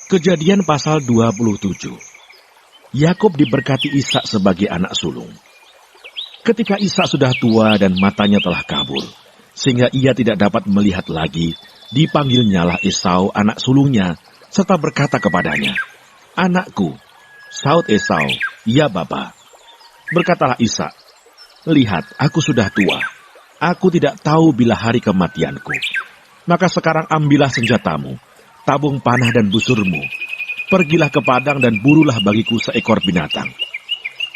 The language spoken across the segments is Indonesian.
Kejadian pasal 27. Yakub diberkati Ishak sebagai anak sulung. Ketika Ishak sudah tua dan matanya telah kabur, sehingga ia tidak dapat melihat lagi, dipanggilnyalah Esau anak sulungnya, serta berkata kepadanya, "Anakku." Saud Esau, "Ya Bapa." Berkatalah Ishak, "Lihat, aku sudah tua. Aku tidak tahu bila hari kematianku. Maka sekarang ambillah senjatamu, tabung panah dan busurmu. Pergilah ke padang dan burulah bagiku seekor binatang.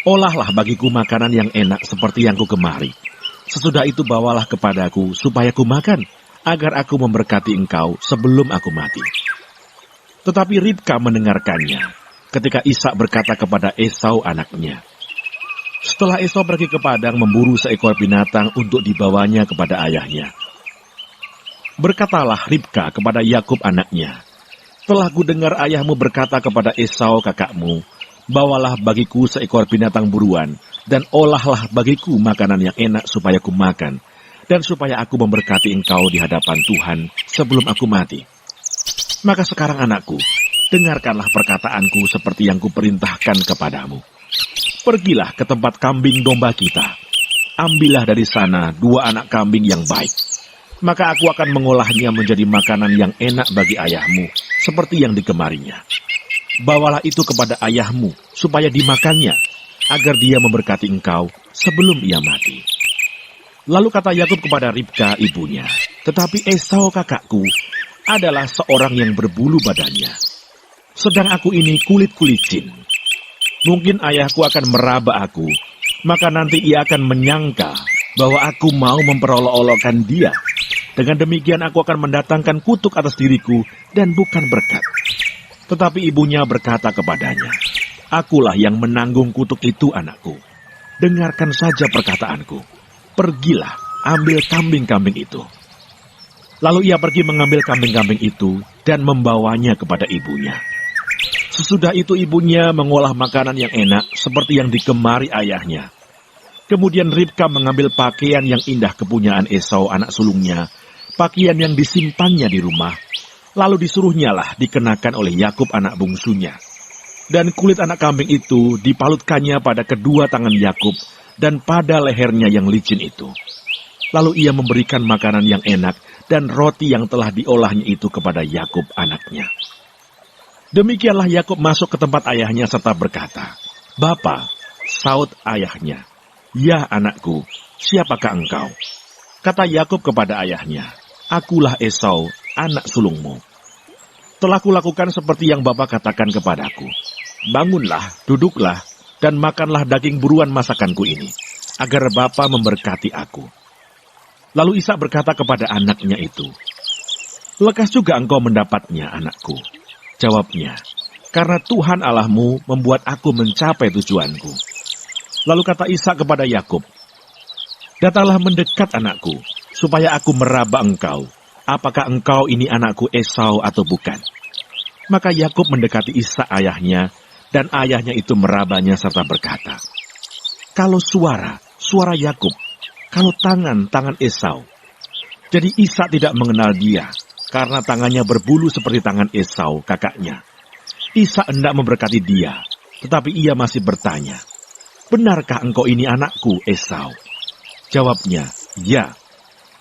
Olahlah bagiku makanan yang enak seperti yang ku gemari. Sesudah itu bawalah kepadaku supaya ku makan, agar aku memberkati engkau sebelum aku mati." Tetapi Ribka mendengarkannya, ketika Ishak berkata kepada Esau anaknya. Setelah Esau pergi ke padang memburu seekor binatang untuk dibawanya kepada ayahnya. Berkatalah Ribka kepada Yakub anaknya, "Telah kudengar ayahmu berkata kepada Esau kakakmu, bawalah bagiku seekor binatang buruan, dan olahlah bagiku makanan yang enak supaya ku makan, dan supaya aku memberkati engkau di hadapan Tuhan sebelum aku mati. Maka sekarang anakku, dengarkanlah perkataanku seperti yang kuperintahkan kepadamu. Pergilah ke tempat kambing domba kita. Ambillah dari sana 2 anak kambing yang baik. Maka aku akan mengolahnya menjadi makanan yang enak bagi ayahmu, seperti yang digemarinya. Bawalah itu kepada ayahmu, supaya dimakannya, agar dia memberkati engkau sebelum ia mati." Lalu kata Yakub kepada Ribka ibunya, "Tetapi Esau kakakku adalah seorang yang berbulu badannya, sedang aku ini kulit kulicin. Mungkin ayahku akan meraba aku, maka nanti ia akan menyangka bahwa aku mau memperolok-olokkan dia. Dengan demikian aku akan mendatangkan kutuk atas diriku dan bukan berkat." Tetapi ibunya berkata kepadanya, "Akulah yang menanggung kutuk itu, anakku. Dengarkan saja perkataanku. Pergilah, ambil kambing-kambing itu." Lalu ia pergi mengambil kambing-kambing itu dan membawanya kepada ibunya. Sesudah itu ibunya mengolah makanan yang enak seperti yang digemari ayahnya. Kemudian Ribka mengambil pakaian yang indah kepunyaan Esau anak sulungnya, pakaian yang disimpannya di rumah, lalu disuruhnyalah dikenakan oleh Yakub anak bungsunya. Dan kulit anak kambing itu dipalutkannya pada kedua tangan Yakub dan pada lehernya yang licin itu. Lalu ia memberikan makanan yang enak dan roti yang telah diolahnya itu kepada Yakub anaknya. Demikianlah Yakub masuk ke tempat ayahnya serta berkata, "Bapa." Saud ayahnya, "Ya anakku, siapakah engkau?" Kata Yakub kepada ayahnya, "Akulah Esau, anak sulungmu. Telah kulakukan seperti yang Bapa katakan kepadaku. Bangunlah, duduklah, dan makanlah daging buruan masakanku ini, agar Bapa memberkati aku." Lalu Ishak berkata kepada anaknya itu, "Lekas juga engkau mendapatnya, anakku." Jawabnya, "Karena Tuhan Allahmu membuat aku mencapai tujuanku." Lalu kata Ishak kepada Yakub, "Datanglah mendekat anakku, supaya aku meraba engkau, apakah engkau ini anakku Esau atau bukan." Maka Yakub mendekati Ishak ayahnya, dan ayahnya itu merabanya serta berkata, "Kalau suara Yakub, kalau tangan Esau." Jadi Ishak tidak mengenal dia, karena tangannya berbulu seperti tangan Esau, kakaknya. Ishak hendak memberkati dia, tetapi ia masih bertanya, "Benarkah engkau ini anakku, Esau?" Jawabnya, "Ya."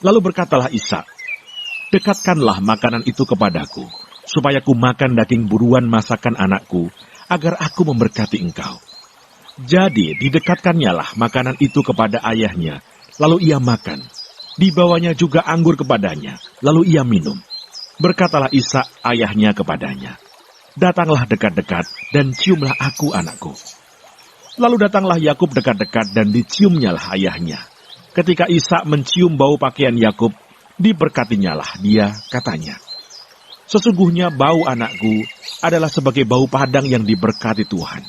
Lalu berkatalah Ishak, "Dekatkanlah makanan itu kepadaku, supaya ku makan daging buruan masakan anakku, agar aku memberkati engkau." Jadi didekatkannyalah makanan itu kepada ayahnya, lalu ia makan. Dibawanya juga anggur kepadanya, lalu ia minum. Berkatalah Ishak ayahnya kepadanya, "Datanglah dekat-dekat dan ciumlah aku anakku." Lalu datanglah Yakub dekat-dekat dan diciumnyalah ayahnya. Ketika Ishak mencium bau pakaian Yakub, diberkatinyalah dia, katanya, "Sesungguhnya bau anakku adalah sebagai bau padang yang diberkati Tuhan.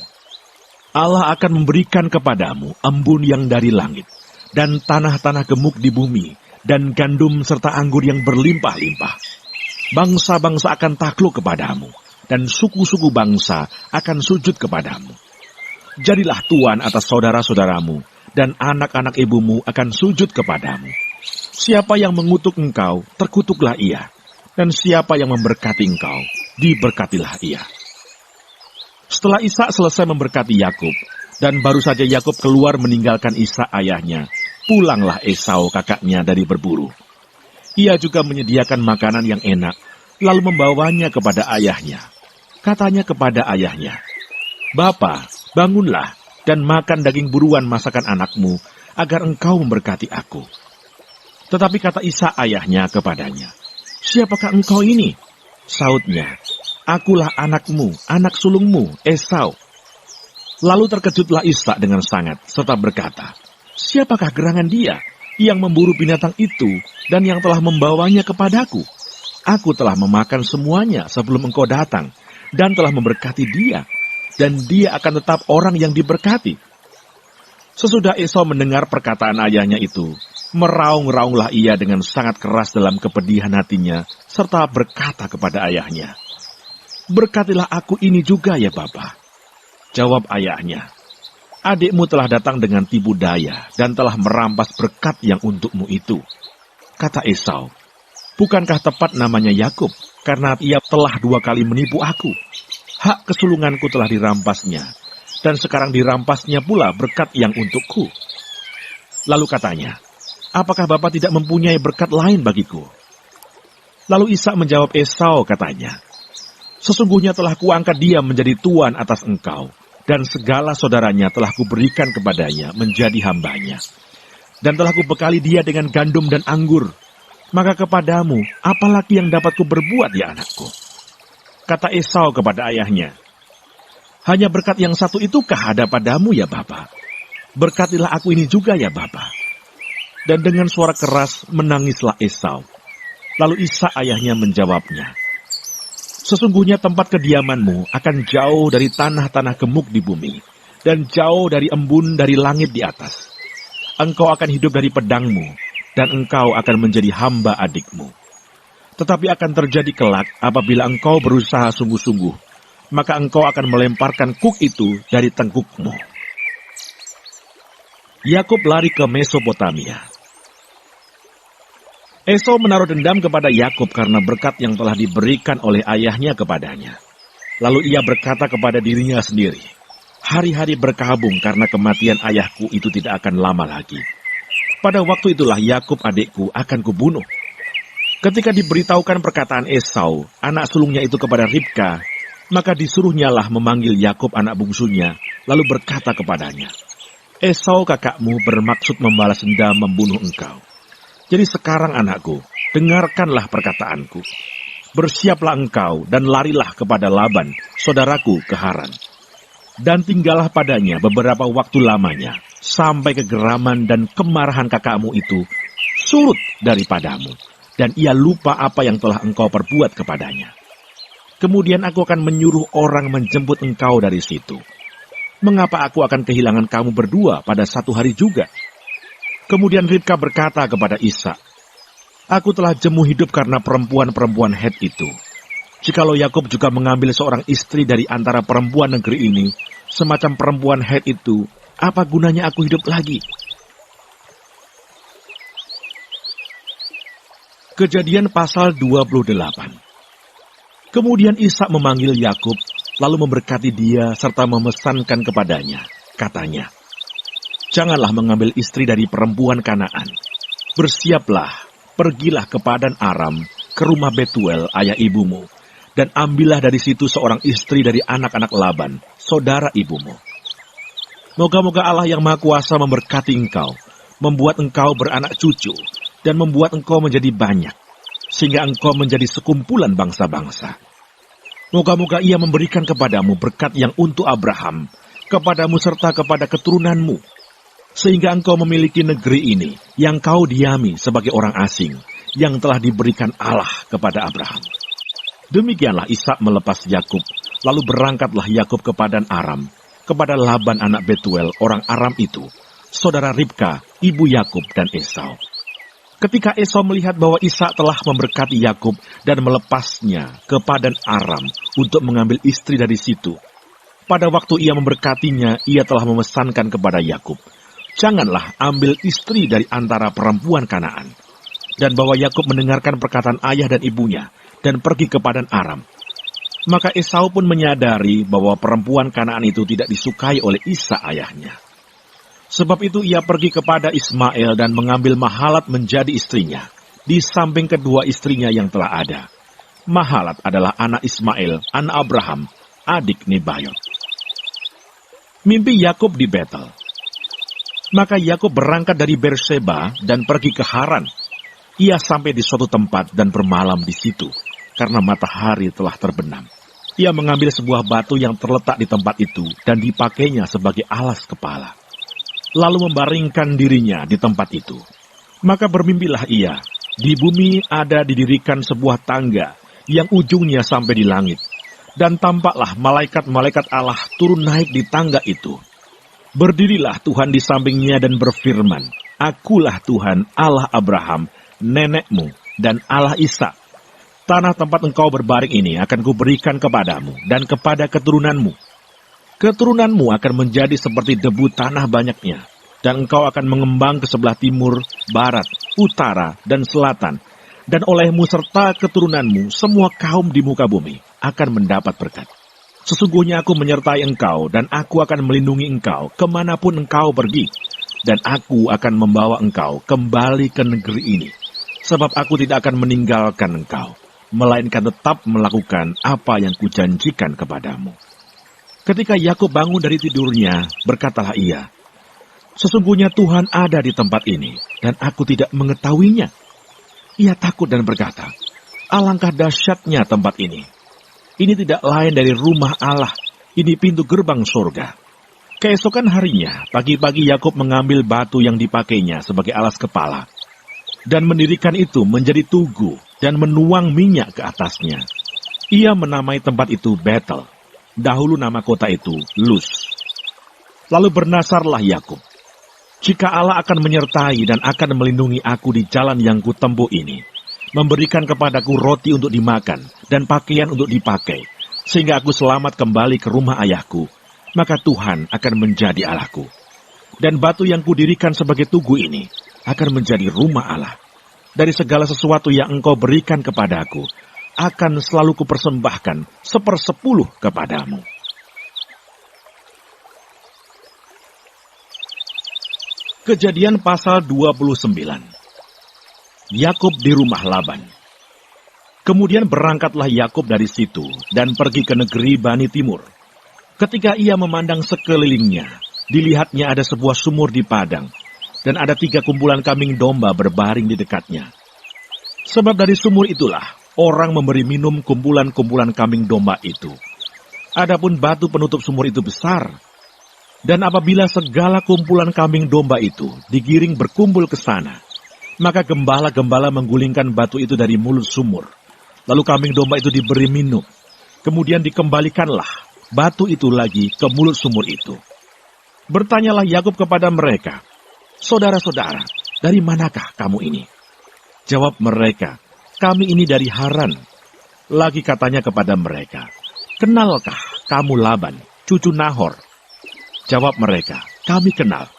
Allah akan memberikan kepadamu embun yang dari langit, dan tanah-tanah gemuk di bumi, dan gandum serta anggur yang berlimpah-limpah. Bangsa-bangsa akan takluk kepadamu, dan suku-suku bangsa akan sujud kepadamu. Jadilah tuan atas saudara-saudaramu, dan anak-anak ibumu akan sujud kepadamu. Siapa yang mengutuk engkau, terkutuklah ia. Dan siapa yang memberkati engkau, diberkatilah ia. Setelah Ishak selesai memberkati Yakub, dan baru saja Yakub keluar meninggalkan Ishak ayahnya, pulanglah Esau kakaknya dari berburu. Ia juga menyediakan makanan yang enak, lalu membawanya kepada ayahnya. Katanya kepada ayahnya, "Bapa, bangunlah dan makan daging buruan masakan anakmu, agar engkau memberkati aku." Tetapi kata Ishak ayahnya kepadanya, "Siapakah engkau ini?" Sautnya, "Akulah anakmu, anak sulungmu, Esau." Lalu terkejutlah Ishak dengan sangat, serta berkata, "Siapakah gerangan dia yang memburu binatang itu dan yang telah membawanya kepadaku? Aku telah memakan semuanya sebelum engkau datang, dan telah memberkati dia, dan dia akan tetap orang yang diberkati." Sesudah Esau mendengar perkataan ayahnya itu, meraung-raunglah ia dengan sangat keras dalam kepedihan hatinya, serta berkata kepada ayahnya, "Berkatilah aku ini juga ya Bapa." Jawab ayahnya, "Adikmu telah datang dengan tipu daya dan telah merampas berkat yang untukmu itu." Kata Esau, "Bukankah tepat namanya Yakub, karena ia telah 2 kali menipu aku? Hak kesulunganku telah dirampasnya, dan sekarang dirampasnya pula berkat yang untukku." Lalu katanya, "Apakah Bapa tidak mempunyai berkat lain bagiku?" Lalu Ishak menjawab Esau katanya, "Sesungguhnya telah kuangkat dia menjadi tuan atas engkau, dan segala saudaranya telah kuberikan kepadanya menjadi hambanya. Dan telah kubekali dia dengan gandum dan anggur. Maka kepadamu, apalagi yang dapat kuberbuat ya anakku?" Kata Esau kepada ayahnya, "Hanya berkat yang satu itukah ada padamu ya Bapa? Berkatilah aku ini juga ya Bapa." Dan dengan suara keras menangislah Esau. Lalu Ishak ayahnya menjawabnya, "Sesungguhnya tempat kediamanmu akan jauh dari tanah-tanah gemuk di bumi, dan jauh dari embun dari langit di atas. Engkau akan hidup dari pedangmu, dan engkau akan menjadi hamba adikmu. Tetapi akan terjadi kelak apabila engkau berusaha sungguh-sungguh, maka engkau akan melemparkan kuk itu dari tengkukmu." Yakub lari ke Mesopotamia. Esau menaruh dendam kepada Yakub karena berkat yang telah diberikan oleh ayahnya kepadanya. Lalu ia berkata kepada dirinya sendiri, "Hari-hari berkabung karena kematian ayahku itu tidak akan lama lagi. Pada waktu itulah Yakub adikku akan kubunuh." Ketika diberitahukan perkataan Esau, anak sulungnya itu kepada Ribka, maka disuruhnyalah memanggil Yakub anak bungsunya, lalu berkata kepadanya, "Esau kakakmu bermaksud membalas dendam membunuh engkau. Jadi sekarang anakku, dengarkanlah perkataanku. Bersiaplah engkau dan larilah kepada Laban, saudaraku ke Haran. Dan tinggallah padanya beberapa waktu lamanya, sampai kegeraman dan kemarahan kakakmu itu surut daripadamu, dan ia lupa apa yang telah engkau perbuat kepadanya. Kemudian aku akan menyuruh orang menjemput engkau dari situ. Mengapa aku akan kehilangan kamu berdua pada satu hari juga?" Kemudian Ribka berkata kepada Ishak, "Aku telah jemu hidup karena perempuan-perempuan Het itu. Jikalau Yakub juga mengambil seorang istri dari antara perempuan negeri ini, semacam perempuan Het itu, apa gunanya aku hidup lagi?" Kejadian pasal 28. Kemudian Ishak memanggil Yakub, lalu memberkati dia serta memesankan kepadanya. Katanya, "Janganlah mengambil istri dari perempuan Kanaan. Bersiaplah, pergilah ke Padan Aram, ke rumah Betuel, ayah ibumu, dan ambillah dari situ seorang istri dari anak-anak Laban, saudara ibumu. Moga-moga Allah yang Maha Kuasa memberkati engkau, membuat engkau beranak cucu, dan membuat engkau menjadi banyak, sehingga engkau menjadi sekumpulan bangsa-bangsa. Moga-moga ia memberikan kepadamu berkat yang untuk Abraham, kepadamu serta kepada keturunanmu, sehingga engkau memiliki negeri ini yang kau diami sebagai orang asing, yang telah diberikan Allah kepada Abraham." Demikianlah Ishak melepas Yakub, lalu berangkatlah Yakub ke Padan Aram, kepada Laban anak Betuel, orang Aram itu, saudara Ribka, ibu Yakub dan Esau. Ketika Esau melihat bahwa Ishak telah memberkati Yakub dan melepasnya ke Padan Aram untuk mengambil istri dari situ, pada waktu ia memberkatinya, ia telah memesankan kepada Yakub, "Janganlah ambil istri dari antara perempuan Kanaan." Dan bahwa Yakub mendengarkan perkataan ayah dan ibunya, dan pergi ke Padan Aram. Maka Esau pun menyadari bahwa perempuan Kanaan itu tidak disukai oleh Ishak ayahnya. Sebab itu ia pergi kepada Ismail dan mengambil Mahalat menjadi istrinya, di samping kedua istrinya yang telah ada. Mahalat adalah anak Ismail, anak Abraham, adik Nebayot. Mimpi Yakub di Betel. Maka Yakub berangkat dari Berseba dan pergi ke Haran. Ia sampai di suatu tempat dan bermalam di situ, karena matahari telah terbenam. Ia mengambil sebuah batu yang terletak di tempat itu dan dipakainya sebagai alas kepala. Lalu membaringkan dirinya di tempat itu. Maka bermimpilah ia, di bumi ada didirikan sebuah tangga yang ujungnya sampai di langit. Dan tampaklah malaikat-malaikat Allah turun naik di tangga itu. Berdirilah Tuhan di sampingnya dan berfirman, Akulah Tuhan Allah Abraham, nenekmu, dan Allah Ishak. Tanah tempat engkau berbaring ini akan kuberikan kepadamu dan kepada keturunanmu. Keturunanmu akan menjadi seperti debu tanah banyaknya, dan engkau akan mengembang ke sebelah timur, barat, utara, dan selatan. Dan olehmu serta keturunanmu, semua kaum di muka bumi akan mendapat berkat. Sesungguhnya aku menyertai engkau, dan aku akan melindungi engkau kemanapun engkau pergi. Dan aku akan membawa engkau kembali ke negeri ini, sebab aku tidak akan meninggalkan engkau, melainkan tetap melakukan apa yang kujanjikan kepadamu. Ketika Yakub bangun dari tidurnya, berkatalah ia, Sesungguhnya Tuhan ada di tempat ini, dan aku tidak mengetahuinya. Ia takut dan berkata, Alangkah dahsyatnya tempat ini. Ini tidak lain dari rumah Allah, ini pintu gerbang surga. Keesokan harinya, pagi-pagi Yakub mengambil batu yang dipakainya sebagai alas kepala, dan mendirikan itu menjadi tugu, dan menuang minyak ke atasnya. Ia menamai tempat itu Betel. Dahulu nama kota itu Luz. Lalu bernasarlah Yakub, Jika Allah akan menyertai dan akan melindungi aku di jalan yang kutempuh ini, memberikan kepadaku roti untuk dimakan dan pakaian untuk dipakai, sehingga aku selamat kembali ke rumah ayahku, maka Tuhan akan menjadi Allahku. Dan batu yang kudirikan sebagai tugu ini akan menjadi rumah Allah. Dari segala sesuatu yang engkau berikan kepadaku, akan selalu kupersembahkan 1/10 kepadamu. Kejadian pasal 29. Yakub di rumah Laban. Kemudian berangkatlah Yakub dari situ dan pergi ke negeri Bani Timur. Ketika ia memandang sekelilingnya, dilihatnya ada sebuah sumur di padang, dan ada 3 kumpulan kambing domba berbaring di dekatnya. Sebab dari sumur itulah orang memberi minum kumpulan-kumpulan kambing domba itu. Adapun batu penutup sumur itu besar. Dan apabila segala kumpulan kambing domba itu digiring berkumpul ke sana, maka gembala-gembala menggulingkan batu itu dari mulut sumur. Lalu kambing domba itu diberi minum. Kemudian dikembalikanlah batu itu lagi ke mulut sumur itu. Bertanyalah Yakub kepada mereka, Saudara-saudara, dari manakah kamu ini? Jawab mereka, Kami ini dari Haran. Lagi katanya kepada mereka, Kenalkah kamu Laban, cucu Nahor? Jawab mereka, Kami kenal.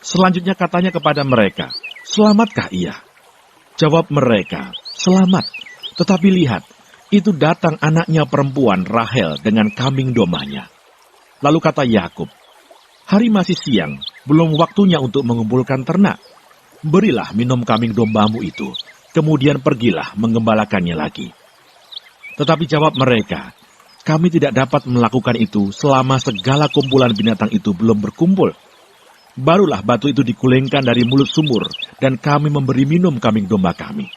Selanjutnya katanya kepada mereka, Selamatkah ia? Jawab mereka, Selamat. Tetapi lihat, itu datang anaknya perempuan Rahel dengan kambing dombanya. Lalu kata Yakub, Hari masih siang, belum waktunya untuk mengumpulkan ternak. Berilah minum kambing dombamu itu, kemudian pergilah menggembalakannya lagi. Tetapi jawab mereka, Kami tidak dapat melakukan itu selama segala kumpulan binatang itu belum berkumpul. Barulah batu itu digulingkan dari mulut sumur, dan kami memberi minum kambing domba kami.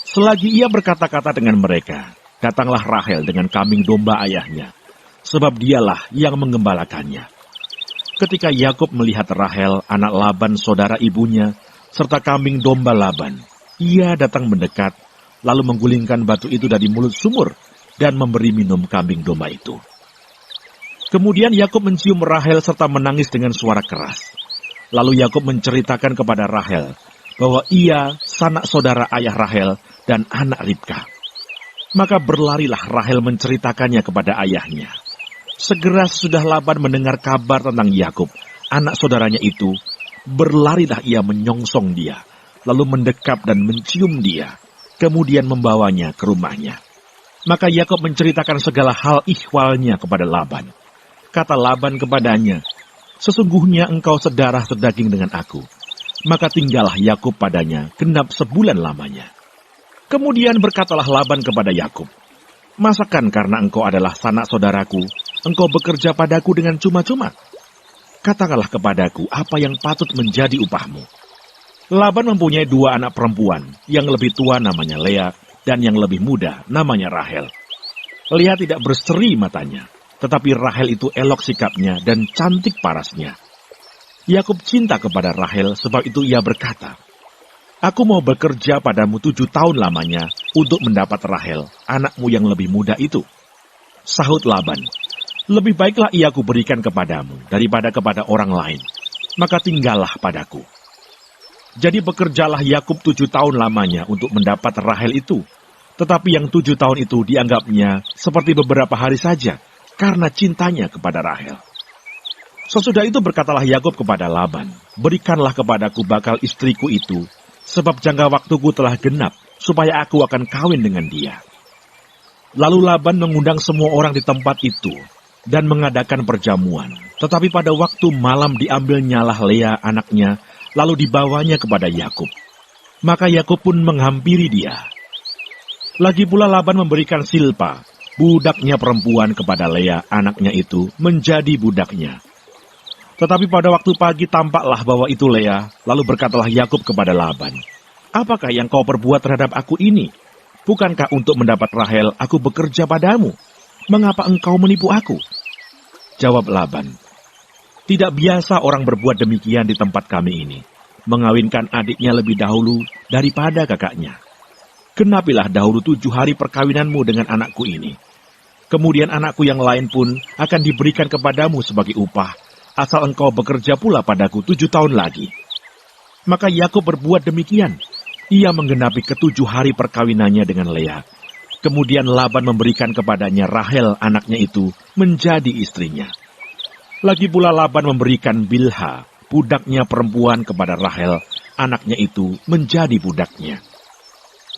Selagi ia berkata-kata dengan mereka, datanglah Rahel dengan kambing domba ayahnya, sebab dialah yang menggembalakannya. Ketika Yakub melihat Rahel, anak Laban saudara ibunya, serta kambing domba Laban, ia datang mendekat, lalu menggulingkan batu itu dari mulut sumur, dan memberi minum kambing domba itu. Kemudian Yakub mencium Rahel serta menangis dengan suara keras. Lalu Yakub menceritakan kepada Rahel bahwa ia sanak saudara ayah Rahel dan anak Ribka. Maka berlarilah Rahel menceritakannya kepada ayahnya. Segera sesudah Laban mendengar kabar tentang Yakub, anak saudaranya itu, berlarilah ia menyongsong dia, lalu mendekap dan mencium dia, kemudian membawanya ke rumahnya. Maka Yakub menceritakan segala hal ihwalnya kepada Laban. Kata Laban kepadanya, "Sesungguhnya engkau sedarah sedaging dengan aku." Maka tinggallah Yakub padanya genap sebulan lamanya. Kemudian berkatalah Laban kepada Yakub, "Masakan karena engkau adalah sanak saudaraku, engkau bekerja padaku dengan cuma-cuma? Katakanlah kepadaku apa yang patut menjadi upahmu." Laban mempunyai 2 anak perempuan, yang lebih tua namanya Lea, dan yang lebih muda namanya Rahel. Lea tidak berseri matanya, tetapi Rahel itu elok sikapnya dan cantik parasnya. Yakub cinta kepada Rahel, sebab itu ia berkata, "Aku mau bekerja padamu 7 tahun lamanya untuk mendapat Rahel, anakmu yang lebih muda itu." Sahut Laban, "Lebih baiklah ia kuberikan kepadamu daripada kepada orang lain, maka tinggallah padaku." Jadi bekerjalah Yakub 7 tahun lamanya untuk mendapat Rahel itu. Tetapi yang 7 tahun itu dianggapnya seperti beberapa hari saja, karena cintanya kepada Rahel. Sesudah itu berkatalah Yakub kepada Laban, "Berikanlah kepadaku bakal istriku itu, sebab jangka waktuku telah genap, supaya aku akan kawin dengan dia." Lalu Laban mengundang semua orang di tempat itu, dan mengadakan perjamuan. Tetapi pada waktu malam diambilnyalah Lea anaknya, lalu dibawanya kepada Yakub. Maka Yakub pun menghampiri dia. Lagi pula Laban memberikan Silpa, budaknya perempuan, kepada Lea anaknya itu menjadi budaknya. Tetapi pada waktu pagi tampaklah bahwa itu Lea, lalu berkatalah Yakub kepada Laban, "Apakah yang kau perbuat terhadap aku ini? Bukankah untuk mendapat Rahel aku bekerja padamu? Mengapa engkau menipu aku?" Jawab Laban, "Tidak biasa orang berbuat demikian di tempat kami ini, mengawinkan adiknya lebih dahulu daripada kakaknya. Genapilah dahulu 7 hari perkawinanmu dengan anakku ini. Kemudian anakku yang lain pun akan diberikan kepadamu sebagai upah, asal engkau bekerja pula padaku 7 tahun lagi." Maka Yakub berbuat demikian. Ia menggenapi ke-7 hari perkawinannya dengan Lea. Kemudian Laban memberikan kepadanya Rahel anaknya itu menjadi istrinya. Lagi pula Laban memberikan Bilha, budaknya perempuan, kepada Rahel anaknya itu menjadi budaknya.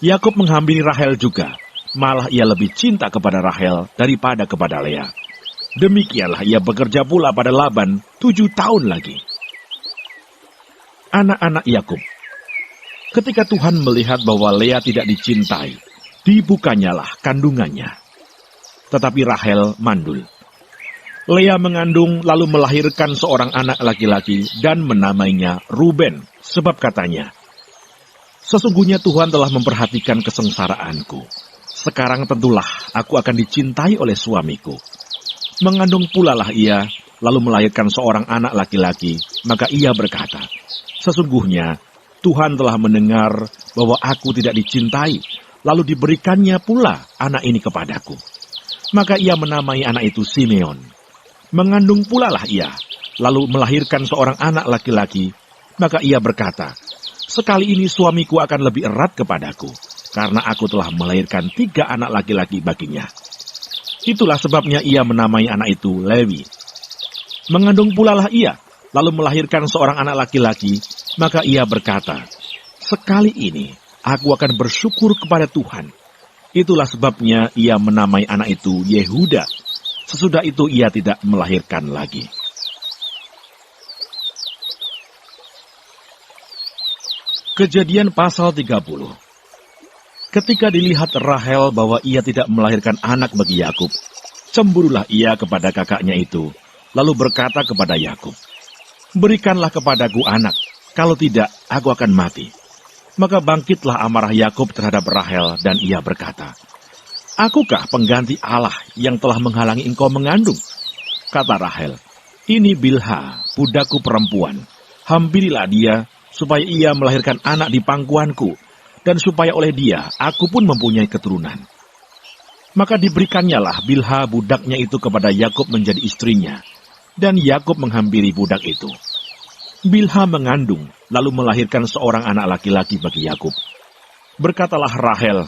Yakub menghampiri Rahel juga, malah ia lebih cinta kepada Rahel daripada kepada Lea. Demikianlah ia bekerja pula pada Laban 7 tahun lagi. Anak-anak Yakub. Ketika Tuhan melihat bahwa Lea tidak dicintai, dibukanyalah kandungannya. Tetapi Rahel mandul. Lea mengandung lalu melahirkan seorang anak laki-laki dan menamainya Ruben, sebab katanya, "Sesungguhnya Tuhan telah memperhatikan kesengsaraanku. Sekarang tentulah aku akan dicintai oleh suamiku." Mengandung pula lah ia, lalu melahirkan seorang anak laki-laki, maka ia berkata, "Sesungguhnya Tuhan telah mendengar bahwa aku tidak dicintai, lalu diberikannya pula anak ini kepadaku." Maka ia menamai anak itu Simeon. Mengandung pula lah ia, lalu melahirkan seorang anak laki-laki, maka ia berkata, "Sekali ini suamiku akan lebih erat kepadaku, karena aku telah melahirkan 3 anak laki-laki baginya." Itulah sebabnya ia menamai anak itu Lewi. Mengandung pula lah ia, lalu melahirkan seorang anak laki-laki, maka ia berkata, "Sekali ini aku akan bersyukur kepada Tuhan." Itulah sebabnya ia menamai anak itu Yehuda. Sesudah itu ia tidak melahirkan lagi. Kejadian pasal 30. Ketika dilihat Rahel bahwa ia tidak melahirkan anak bagi Yakub, cemburulah ia kepada kakaknya itu, lalu berkata kepada Yakub, "Berikanlah kepadaku anak, kalau tidak aku akan mati." Maka bangkitlah amarah Yakub terhadap Rahel dan ia berkata, "Akukah pengganti Allah yang telah menghalangi engkau mengandung?" Kata Rahel, "Ini Bilha, budakku perempuan. Hampirilah dia, supaya ia melahirkan anak di pangkuanku, dan supaya oleh dia aku pun mempunyai keturunan." Maka diberikannyalah Bilha budaknya itu kepada Yakub menjadi istrinya, dan Yakub menghampiri budak itu. Bilha mengandung, lalu melahirkan seorang anak laki-laki bagi Yakub. Berkatalah Rahel,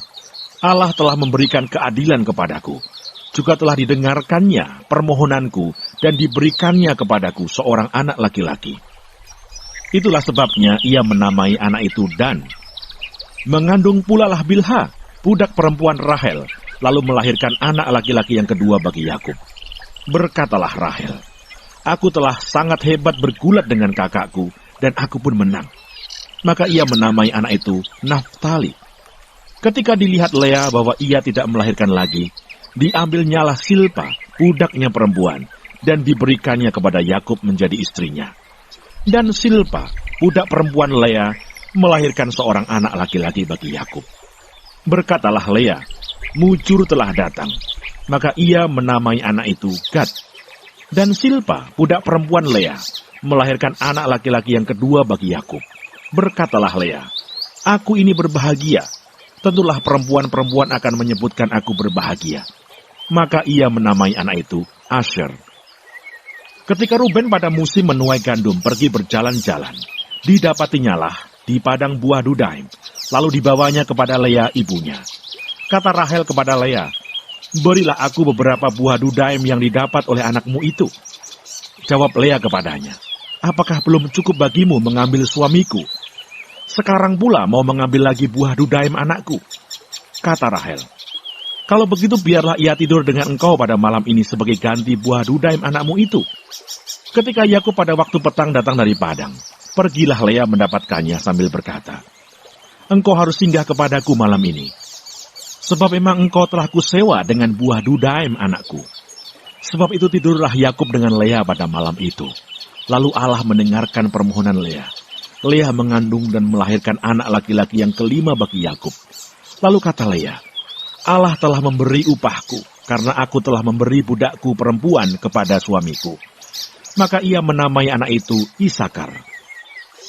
"Allah telah memberikan keadilan kepadaku, juga telah didengarkannya permohonanku, dan diberikannya kepadaku seorang anak laki-laki." Itulah sebabnya ia menamai anak itu Dan. Mengandung pula lah Bilha, budak perempuan Rahel, lalu melahirkan anak laki-laki yang kedua bagi Yakub. Berkatalah Rahel, "Aku telah sangat hebat bergulat dengan kakakku, dan aku pun menang." Maka ia menamai anak itu Naftali. Ketika dilihat Lea bahwa ia tidak melahirkan lagi, diambilnyalah Silpa, budaknya perempuan, dan diberikannya kepada Yakub menjadi istrinya. Dan Silpa, budak perempuan Lea, melahirkan seorang anak laki-laki bagi Yakub. Berkatalah Lea, "Mujur telah datang." Maka ia menamai anak itu Gad. Dan Silpa, budak perempuan Lea, melahirkan anak laki-laki yang kedua bagi Yakub. Berkatalah Lea, "Aku ini berbahagia. Tentulah perempuan-perempuan akan menyebutkan aku berbahagia." Maka ia menamai anak itu Asher. Ketika Ruben pada musim menuai gandum pergi berjalan-jalan, didapatinyalah di padang buah Dudaim, lalu dibawanya kepada Lea ibunya. Kata Rahel kepada Lea, "Berilah aku beberapa buah Dudaim yang didapat oleh anakmu itu." Jawab Lea kepadanya, "Apakah belum cukup bagimu mengambil suamiku? Sekarang pula mau mengambil lagi buah Dudaim anakku?" Kata Rahel, "Kalau begitu biarlah ia tidur dengan engkau pada malam ini sebagai ganti buah Dudaim anakmu itu." Ketika Yakub pada waktu petang datang dari padang, pergilah Lea mendapatkannya sambil berkata, "Engkau harus singgah kepadaku malam ini, sebab memang engkau telah kusewa dengan buah Dudaim anakku." Sebab itu tidurlah Yakub dengan Lea pada malam itu. Lalu Allah mendengarkan permohonan Lea. Lea mengandung dan melahirkan anak laki-laki yang kelima bagi Yakub. Lalu kata Lea, "Allah telah memberi upahku, karena aku telah memberi budakku perempuan kepada suamiku." Maka ia menamai anak itu Isakar.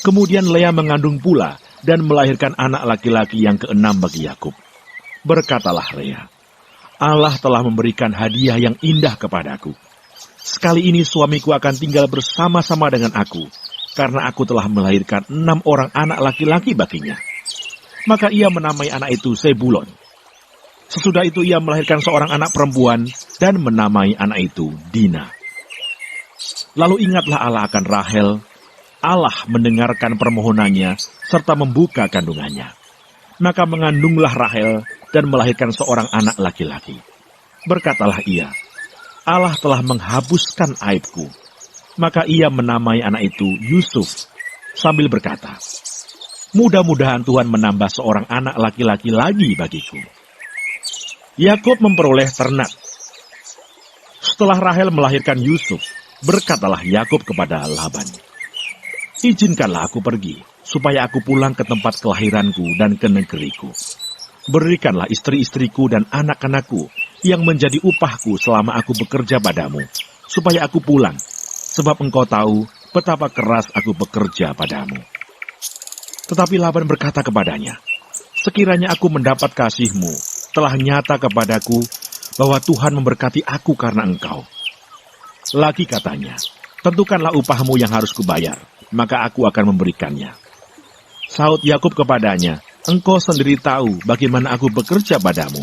Kemudian Lea mengandung pula dan melahirkan anak laki-laki yang keenam bagi Yakub. Berkatalah Lea, "Allah telah memberikan hadiah yang indah kepadaku. Sekali ini suamiku akan tinggal bersama-sama dengan aku, karena aku telah melahirkan 6 orang anak laki-laki baginya." Maka ia menamai anak itu Sebulon. Sesudah itu ia melahirkan seorang anak perempuan dan menamai anak itu Dina. Lalu ingatlah Allah akan Rahel. Allah mendengarkan permohonannya serta membuka kandungannya. Maka mengandunglah Rahel dan melahirkan seorang anak laki-laki. Berkatalah ia, "Allah telah menghapuskan aibku." Maka ia menamai anak itu Yusuf sambil berkata, "Mudah-mudahan Tuhan menambah seorang anak laki-laki lagi bagiku." Yakub memperoleh ternak. Setelah Rahel melahirkan Yusuf, berkatalah Yakub kepada Laban, "Izinkanlah aku pergi, supaya aku pulang ke tempat kelahiranku dan ke negeriku. Berikanlah istri-istriku dan anak-anakku yang menjadi upahku selama aku bekerja padamu, supaya aku pulang, sebab engkau tahu betapa keras aku bekerja padamu." Tetapi Laban berkata kepadanya, "Sekiranya aku mendapat kasihmu, telah nyata kepadaku bahwa Tuhan memberkati aku karena engkau." Lagi katanya, "Tentukanlah upahmu yang harus kubayar, maka aku akan memberikannya." Saud Yakub kepadanya, "Engkau sendiri tahu bagaimana aku bekerja padamu,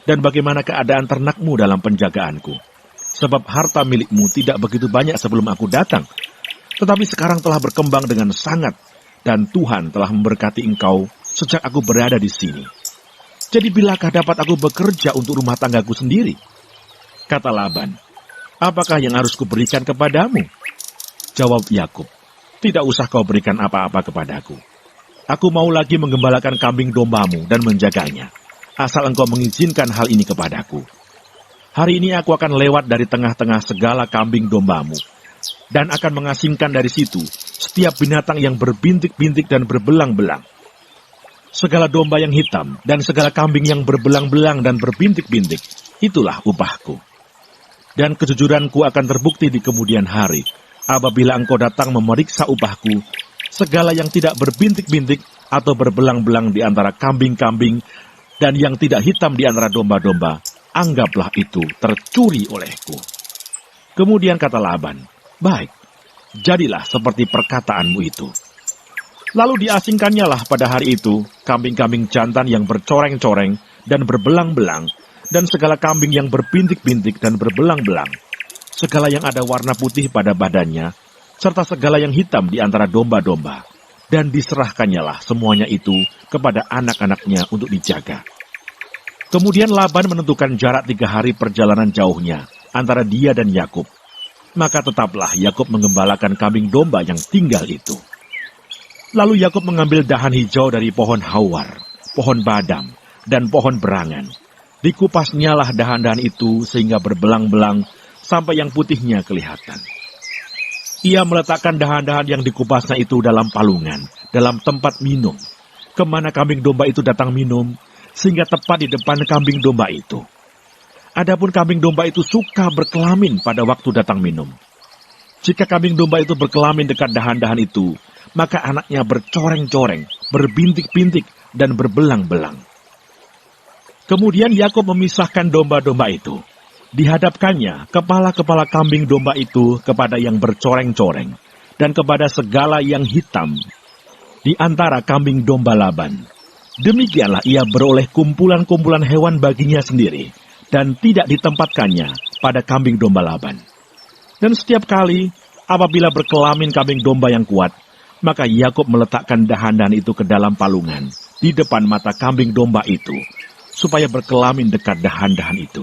dan bagaimana keadaan ternakmu dalam penjagaanku. Sebab harta milikmu tidak begitu banyak sebelum aku datang, tetapi sekarang telah berkembang dengan sangat, dan Tuhan telah memberkati engkau sejak aku berada di sini. Jadi bilakah dapat aku bekerja untuk rumah tanggaku sendiri?" Kata Laban, "Apakah yang harus kuberikan kepadamu?" Jawab Yakub, "Tidak usah kau berikan apa-apa kepadaku. Aku mau lagi menggembalakan kambing dombamu dan menjaganya, asal engkau mengizinkan hal ini kepadaku. Hari ini aku akan lewat dari tengah-tengah segala kambing dombamu, dan akan mengasingkan dari situ setiap binatang yang berbintik-bintik dan berbelang-belang. Segala domba yang hitam dan segala kambing yang berbelang-belang dan berbintik-bintik, itulah upahku. Dan kejujuranku akan terbukti di kemudian hari, apabila engkau datang memeriksa upahku, segala yang tidak berbintik-bintik atau berbelang-belang di antara kambing-kambing, dan yang tidak hitam di antara domba-domba, anggaplah itu tercuri olehku." Kemudian kata Laban, "Baik, jadilah seperti perkataanmu itu." Lalu diasingkannya lah pada hari itu kambing-kambing jantan yang bercoreng-coreng dan berbelang-belang, dan segala kambing yang berbintik-bintik dan berbelang-belang, segala yang ada warna putih pada badannya, serta segala yang hitam di antara domba-domba, dan diserahkannya lah semuanya itu kepada anak-anaknya untuk dijaga. Kemudian Laban menentukan jarak 3 hari perjalanan jauhnya antara dia dan Yakub. Maka tetaplah Yakub mengembalakan kambing domba yang tinggal itu. Lalu Yakub mengambil dahan hijau dari pohon hawar, pohon badam, dan pohon berangan. Dikupasnyalah dahan-dahan itu sehingga berbelang-belang sampai yang putihnya kelihatan. Ia meletakkan dahan-dahan yang dikupasnya itu dalam palungan, dalam tempat minum, kemana kambing domba itu datang minum, sehingga tepat di depan kambing domba itu. Adapun kambing domba itu suka berkelamin pada waktu datang minum. Jika kambing domba itu berkelamin dekat dahan-dahan itu, maka anaknya bercoreng-coreng, berbintik-bintik, dan berbelang-belang. Kemudian Yakub memisahkan domba-domba itu. Dihadapkannya kepala-kepala kambing domba itu kepada yang bercoreng-coreng, dan kepada segala yang hitam di antara kambing domba Laban. Demikianlah ia beroleh kumpulan-kumpulan hewan baginya sendiri, dan tidak ditempatkannya pada kambing domba Laban. Dan setiap kali apabila berkelamin kambing domba yang kuat, maka Yakub meletakkan dahan-dahan itu ke dalam palungan di depan mata kambing domba itu, supaya berkelamin dekat dahan-dahan itu.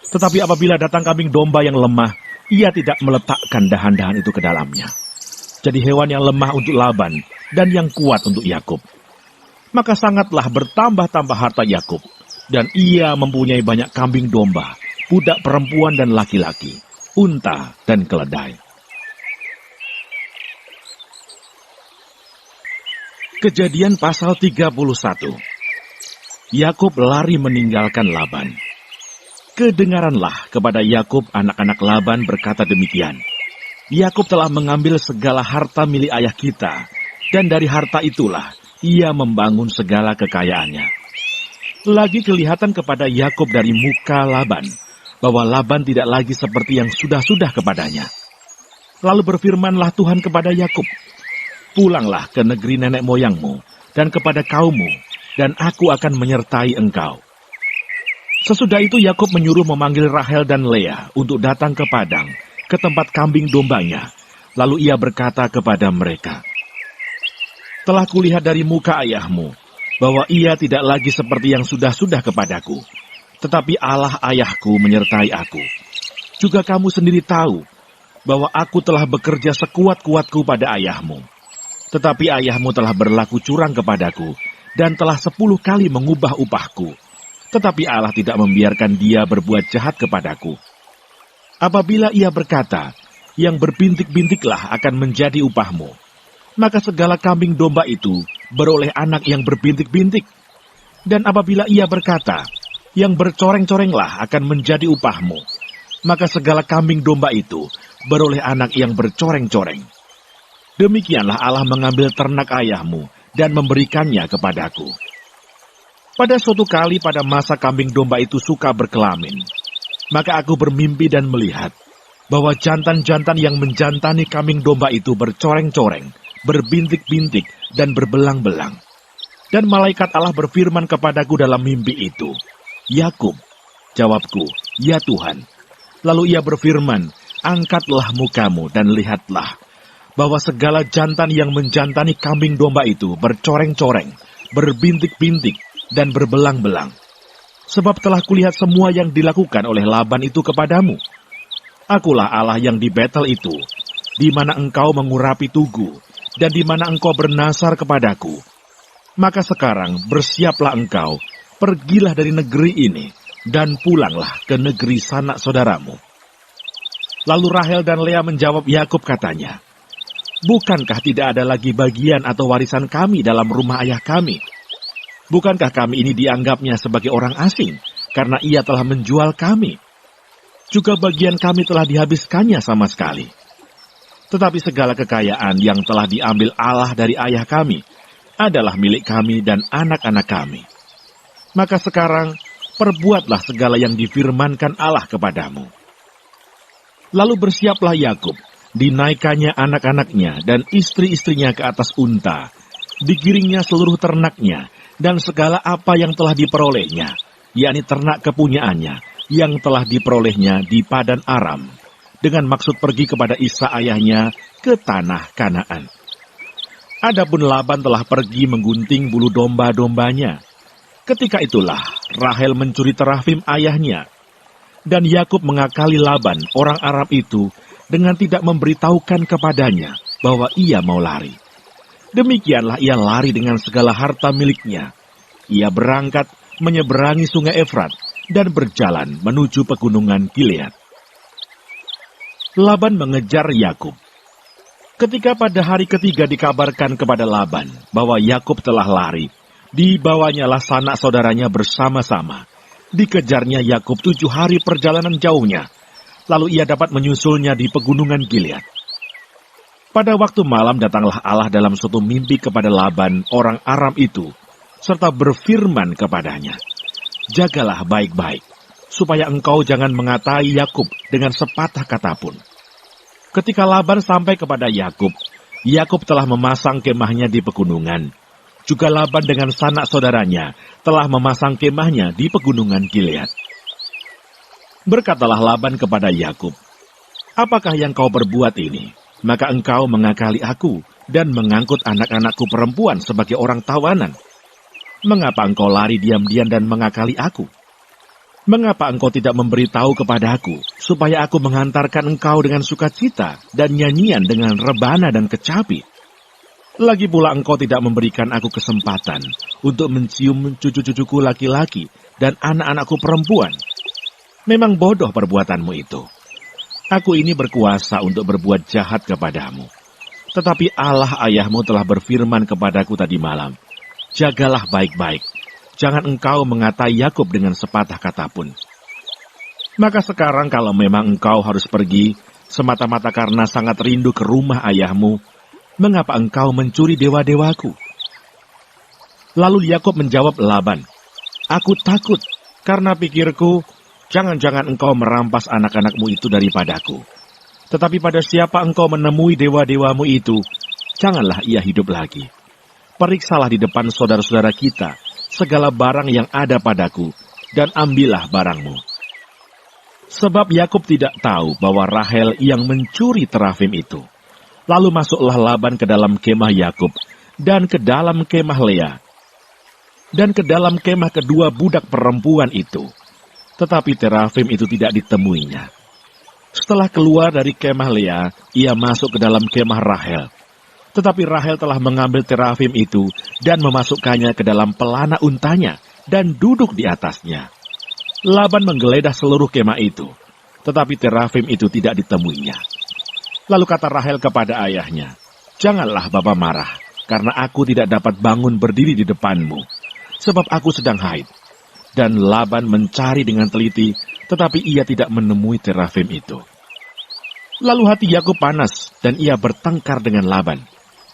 Tetapi apabila datang kambing domba yang lemah, ia tidak meletakkan dahan-dahan itu ke dalamnya. Jadi hewan yang lemah untuk Laban dan yang kuat untuk Yakub. Maka sangatlah bertambah-tambah harta Yakub, dan ia mempunyai banyak kambing domba, budak perempuan dan laki-laki, unta dan keledai. Kejadian pasal 31. Yakub lari meninggalkan Laban. Kedengaranlah kepada Yakub anak-anak Laban berkata demikian. Yakub telah mengambil segala harta milik ayah kita, dan dari harta itulah ia membangun segala kekayaannya. Lagi kelihatan kepada Yakub dari muka Laban, bahwa Laban tidak lagi seperti yang sudah-sudah kepadanya. Lalu berfirmanlah Tuhan kepada Yakub, "Pulanglah ke negeri nenek moyangmu, dan kepada kaummu, dan aku akan menyertai engkau." Sesudah itu Yakub menyuruh memanggil Rahel dan Lea untuk datang ke padang, ke tempat kambing dombanya. Lalu ia berkata kepada mereka, "Telah kulihat dari muka ayahmu, bahwa ia tidak lagi seperti yang sudah-sudah kepadaku. Tetapi Allah ayahku menyertai aku. Juga kamu sendiri tahu, bahwa aku telah bekerja sekuat-kuatku pada ayahmu. Tetapi ayahmu telah berlaku curang kepadaku, dan telah 10 kali mengubah upahku. Tetapi Allah tidak membiarkan dia berbuat jahat kepadaku. Apabila ia berkata, yang berbintik-bintiklah akan menjadi upahmu, maka segala kambing domba itu beroleh anak yang berbintik-bintik. Dan apabila ia berkata, yang bercoreng-corenglah akan menjadi upahmu, maka segala kambing domba itu beroleh anak yang bercoreng-coreng. Demikianlah Allah mengambil ternak ayahmu dan memberikannya kepadaku. Pada suatu kali pada masa kambing domba itu suka berkelamin, maka aku bermimpi dan melihat bahwa jantan-jantan yang menjantani kambing domba itu bercoreng-coreng, berbintik-bintik, dan berbelang-belang. Dan malaikat Allah berfirman kepadaku dalam mimpi itu, "Yakub." Jawabku, "Ya Tuhan." Lalu ia berfirman, "Angkatlah mukamu dan lihatlah, bahwa segala jantan yang menjantani kambing domba itu bercoreng-coreng, berbintik-bintik, dan berbelang-belang. Sebab telah kulihat semua yang dilakukan oleh Laban itu kepadamu. Akulah Allah yang di Betel itu, di mana engkau mengurapi tugu, dan di mana engkau bernasar kepadaku. Maka sekarang bersiaplah engkau, pergilah dari negeri ini, dan pulanglah ke negeri sanak saudaramu." Lalu Rahel dan Lea menjawab Yakub katanya, "Bukankah tidak ada lagi bagian atau warisan kami dalam rumah ayah kami? Bukankah kami ini dianggapnya sebagai orang asing, karena ia telah menjual kami? Juga bagian kami telah dihabiskannya sama sekali. Tetapi segala kekayaan yang telah diambil Allah dari ayah kami adalah milik kami dan anak-anak kami. Maka sekarang perbuatlah segala yang difirmankan Allah kepadamu." Lalu bersiaplah Yakub, dinaikkannya anak-anaknya dan istri-istrinya ke atas unta, digiringnya seluruh ternaknya, dan segala apa yang telah diperolehnya, yakni ternak kepunyaannya, yang telah diperolehnya di Padan Aram, dengan maksud pergi kepada Ishak ayahnya ke tanah Kanaan. Adapun Laban telah pergi menggunting bulu domba-dombanya. Ketika itulah Rahel mencuri terafim ayahnya, dan Yakub mengakali Laban, orang Aram itu, dengan tidak memberitahukan kepadanya bahwa ia mau lari. Demikianlah ia lari dengan segala harta miliknya. Ia berangkat menyeberangi sungai Efrat dan berjalan menuju pegunungan Gilead. Laban mengejar Yakub. Ketika pada hari ketiga dikabarkan kepada Laban bahwa Yakub telah lari, dibawanyalah sanak saudaranya bersama-sama. Dikejarnya Yakub 7 hari perjalanan jauhnya, lalu ia dapat menyusulnya di pegunungan Gilead. Pada waktu malam datanglah Allah dalam suatu mimpi kepada Laban, orang Aram itu, serta berfirman kepadanya, "Jagalah baik-baik, supaya engkau jangan mengatai Yakub dengan sepatah kata pun." Ketika Laban sampai kepada Yakub, Yakub telah memasang kemahnya di pegunungan. Juga Laban dengan sanak saudaranya telah memasang kemahnya di pegunungan Gilead. Berkatalah Laban kepada Yakub, "Apakah yang kau berbuat ini? Maka engkau mengakali aku dan mengangkut anak-anakku perempuan sebagai orang tawanan. Mengapa engkau lari diam-diam dan mengakali aku? Mengapa engkau tidak memberitahu kepada aku, supaya aku menghantarkan engkau dengan sukacita dan nyanyian dengan rebana dan kecapi? Lagi pula engkau tidak memberikan aku kesempatan untuk mencium cucu-cucuku laki-laki dan anak-anakku perempuan. Memang bodoh perbuatanmu itu. Aku ini berkuasa untuk berbuat jahat kepadamu. Tetapi Allah ayahmu telah berfirman kepadaku tadi malam, jagalah baik-baik, jangan engkau mengatai Yakub dengan sepatah kata pun. Maka sekarang kalau memang engkau harus pergi, semata-mata karena sangat rindu ke rumah ayahmu, mengapa engkau mencuri dewa-dewaku?" Lalu Yakub menjawab Laban, "Aku takut, karena pikirku, jangan-jangan engkau merampas anak-anakmu itu daripadaku. Tetapi pada siapa engkau menemui dewa-dewamu itu, janganlah ia hidup lagi. Periksalah di depan saudara-saudara kita segala barang yang ada padaku, dan ambillah barangmu." Sebab Yakub tidak tahu bahwa Rahel yang mencuri terafim itu. Lalu masuklah Laban ke dalam kemah Yakub, dan ke dalam kemah Lea, dan ke dalam kemah kedua budak perempuan itu. Tetapi terafim itu tidak ditemuinya. Setelah keluar dari kemah Lea, ia masuk ke dalam kemah Rahel. Tetapi Rahel telah mengambil terafim itu dan memasukkannya ke dalam pelana untanya dan duduk di atasnya. Laban menggeledah seluruh kemah itu, tetapi terafim itu tidak ditemuinya. Lalu kata Rahel kepada ayahnya, "Janganlah Bapa marah, karena aku tidak dapat bangun berdiri di depanmu, sebab aku sedang haid." Dan Laban mencari dengan teliti, tetapi ia tidak menemui terafim itu. Lalu hati Yakub panas, dan ia bertengkar dengan Laban.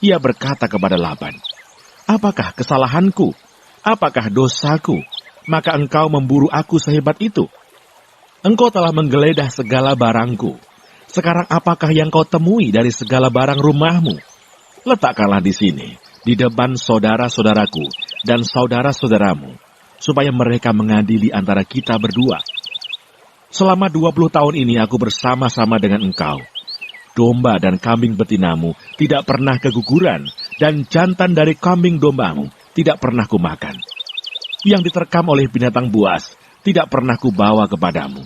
Ia berkata kepada Laban, "Apakah kesalahanku? Apakah dosaku? Maka engkau memburu aku sehebat itu? Engkau telah menggeledah segala barangku. Sekarang apakah yang kau temui dari segala barang rumahmu? Letakkanlah di sini, di depan saudara-saudaraku dan saudara-saudaramu, supaya mereka mengadili antara kita berdua. Selama 20 tahun ini aku bersama-sama dengan engkau. Domba dan kambing betinamu tidak pernah keguguran, dan jantan dari kambing dombamu tidak pernah kumakan. Yang diterkam oleh binatang buas tidak pernah kubawa kepadamu.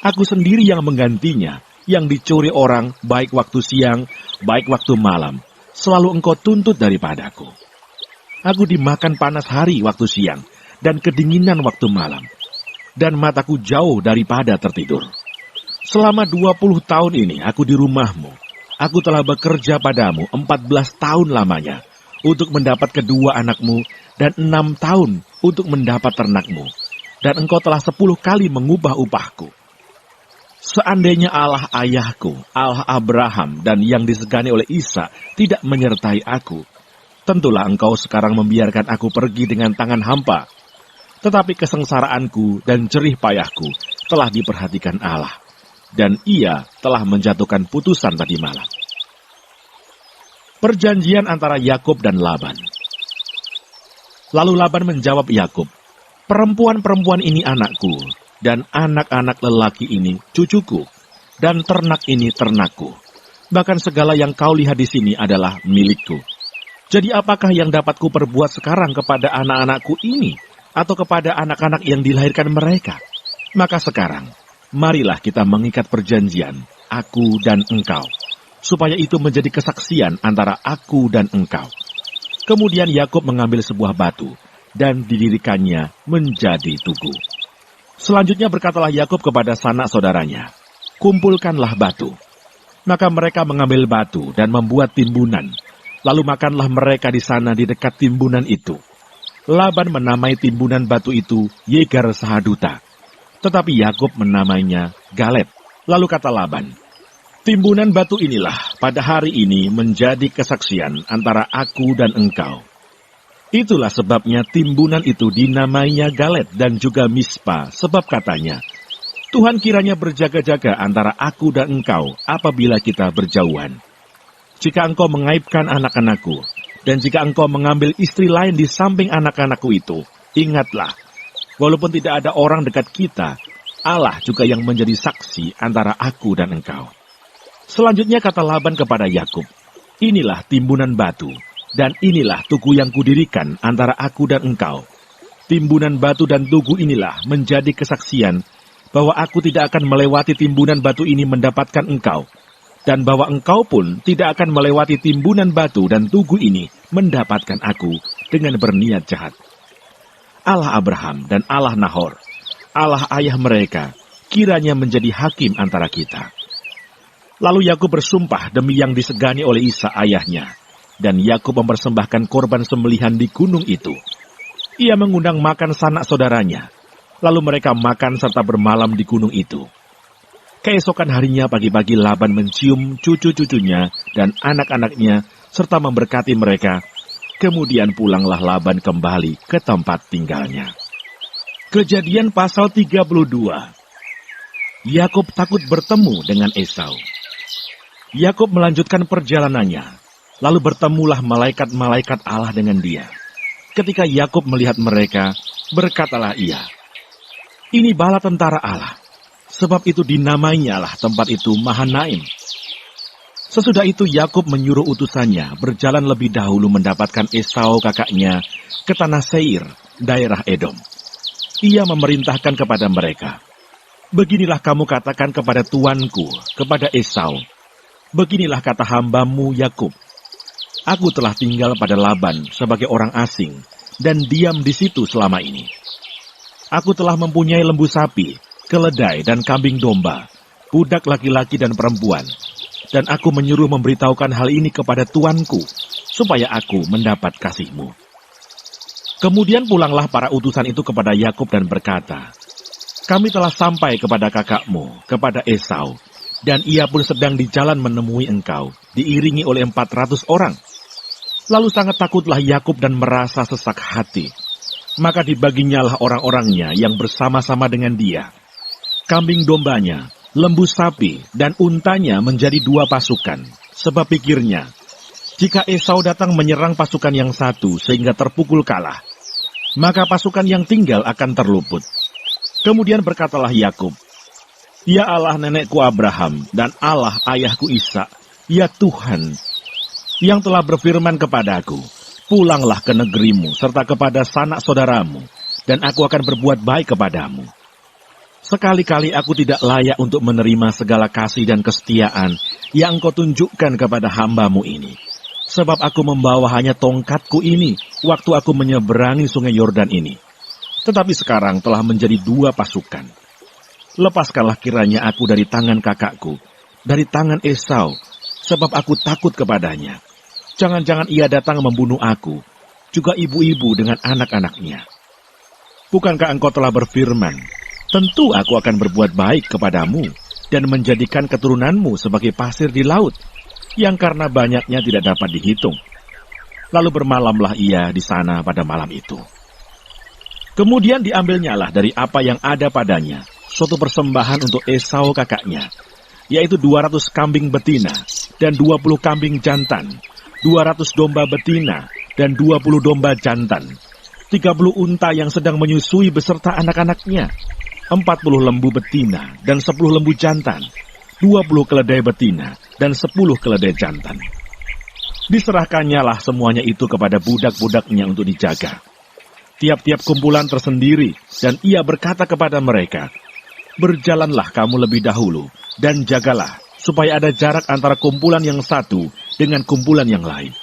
Aku sendiri yang menggantinya. Yang dicuri orang, baik waktu siang, baik waktu malam, selalu engkau tuntut daripadaku. Aku dimakan panas hari waktu siang, dan kedinginan waktu malam, dan mataku jauh daripada tertidur. Selama 20 tahun ini aku di rumahmu. Aku telah bekerja padamu 14 tahun lamanya, untuk mendapat kedua anakmu, dan 6 tahun untuk mendapat ternakmu. Dan engkau telah 10 kali mengubah upahku. Seandainya Allah ayahku, Allah Abraham, dan yang disegani oleh Ishak tidak menyertai aku, tentulah engkau sekarang membiarkan aku pergi dengan tangan hampa. Tetapi kesengsaraanku dan jerih payahku telah diperhatikan Allah, dan ia telah menjatuhkan putusan tadi malam." Perjanjian antara Yakub dan Laban. Lalu Laban menjawab Yakub, "Perempuan-perempuan ini anakku, dan anak-anak lelaki ini cucuku, dan ternak ini ternakku. Bahkan segala yang kau lihat di sini adalah milikku. Jadi apakah yang dapat ku perbuat sekarang kepada anak-anakku ini, atau kepada anak-anak yang dilahirkan mereka? Maka sekarang, marilah kita mengikat perjanjian, aku dan engkau, supaya itu menjadi kesaksian antara aku dan engkau. Kemudian Yakub mengambil sebuah batu, dan didirikannya menjadi tugu. Selanjutnya berkatalah Yakub kepada sanak saudaranya, kumpulkanlah batu. Maka mereka mengambil batu dan membuat timbunan. Lalu makanlah mereka di sana di dekat timbunan itu. Laban menamai timbunan batu itu Yegar Sahaduta. Tetapi Yakub menamainya Galed. Lalu kata Laban, timbunan batu inilah pada hari ini menjadi kesaksian antara aku dan engkau. Itulah sebabnya timbunan itu dinamainya Galed dan juga Mispa, sebab katanya, Tuhan kiranya berjaga-jaga antara aku dan engkau apabila kita berjauhan. Jika engkau mengaibkan anak-anakku, dan jika engkau mengambil istri lain di samping anak-anakku itu, ingatlah, walaupun tidak ada orang dekat kita, Allah juga yang menjadi saksi antara aku dan engkau. Selanjutnya kata Laban kepada Yakub, inilah timbunan batu, dan inilah tugu yang kudirikan antara aku dan engkau. Timbunan batu dan tugu inilah menjadi kesaksian bahwa aku tidak akan melewati timbunan batu ini mendapatkan engkau, dan bahwa engkau pun tidak akan melewati timbunan batu dan tugu ini mendapatkan aku dengan berniat jahat. Allah Abraham dan Allah Nahor, Allah ayah mereka, kiranya menjadi hakim antara kita. Lalu Yakub bersumpah demi yang disegani oleh Ishak ayahnya, dan Yakub mempersembahkan korban sembelihan di gunung itu. Ia mengundang makan sanak saudaranya, lalu mereka makan serta bermalam di gunung itu. Keesokan harinya pagi-pagi Laban mencium cucu-cucunya dan anak-anaknya serta memberkati mereka. Kemudian pulanglah Laban kembali ke tempat tinggalnya. Kejadian pasal 32. Yakub takut bertemu dengan Esau. Yakub melanjutkan perjalanannya, lalu bertemulah malaikat-malaikat Allah dengan dia. Ketika Yakub melihat mereka, berkatalah ia, ini bala tentara Allah. Sebab itu dinamainya lah tempat itu Mahanaim. Sesudah itu Yakub menyuruh utusannya berjalan lebih dahulu mendapatkan Esau kakaknya ke tanah Seir, daerah Edom. Ia memerintahkan kepada mereka, beginilah kamu katakan kepada tuanku, kepada Esau, beginilah kata hambamu Yakub, aku telah tinggal pada Laban sebagai orang asing dan diam di situ selama ini. Aku telah mempunyai lembu sapi, keledai dan kambing domba, budak laki-laki dan perempuan, dan aku menyuruh memberitahukan hal ini kepada tuanku, supaya aku mendapat kasihmu. Kemudian pulanglah para utusan itu kepada Yakub dan berkata, kami telah sampai kepada kakakmu, kepada Esau, dan ia pun sedang di jalan menemui engkau, diiringi oleh 400 orang. Lalu sangat takutlah Yakub dan merasa sesak hati. Maka dibaginyalah orang-orangnya yang bersama-sama dengan dia. Kambing dombanya, lembu sapi, dan untanya menjadi 2 pasukan. Sebab pikirnya, jika Esau datang menyerang pasukan yang satu sehingga terpukul kalah, maka pasukan yang tinggal akan terluput. Kemudian berkatalah Yakub, ya Allah nenekku Abraham dan Allah ayahku Ishak, ya Tuhan, yang telah berfirman kepadaku, pulanglah ke negerimu serta kepada sanak saudaramu, dan aku akan berbuat baik kepadamu. Sekali-kali aku tidak layak untuk menerima segala kasih dan kesetiaan yang engkau tunjukkan kepada hambamu ini. Sebab aku membawa hanya tongkatku ini waktu aku menyeberangi sungai Yordan ini. Tetapi sekarang telah menjadi 2 pasukan. Lepaskanlah kiranya aku dari tangan kakakku, dari tangan Esau, sebab aku takut kepadanya. Jangan-jangan ia datang membunuh aku, juga ibu-ibu dengan anak-anaknya. Bukankah engkau telah berfirman, tentu aku akan berbuat baik kepadamu dan menjadikan keturunanmu sebagai pasir di laut, yang karena banyaknya tidak dapat dihitung. Lalu bermalamlah ia di sana pada malam itu. Kemudian diambilnyalah dari apa yang ada padanya suatu persembahan untuk Esau kakaknya, yaitu 200 kambing betina dan 20 kambing jantan, 200 domba betina dan 20 domba jantan, 30 unta yang sedang menyusui beserta anak-anaknya, 40 lembu betina dan 10 lembu jantan, 20 keledai betina dan 10 keledai jantan. Diserahkannya lah semuanya itu kepada budak-budaknya untuk dijaga. tiap-tiap kumpulan tersendiri, dan ia berkata kepada mereka, "Berjalanlah kamu lebih dahulu, dan jagalah, supaya ada jarak antara kumpulan yang satu dengan kumpulan yang lain."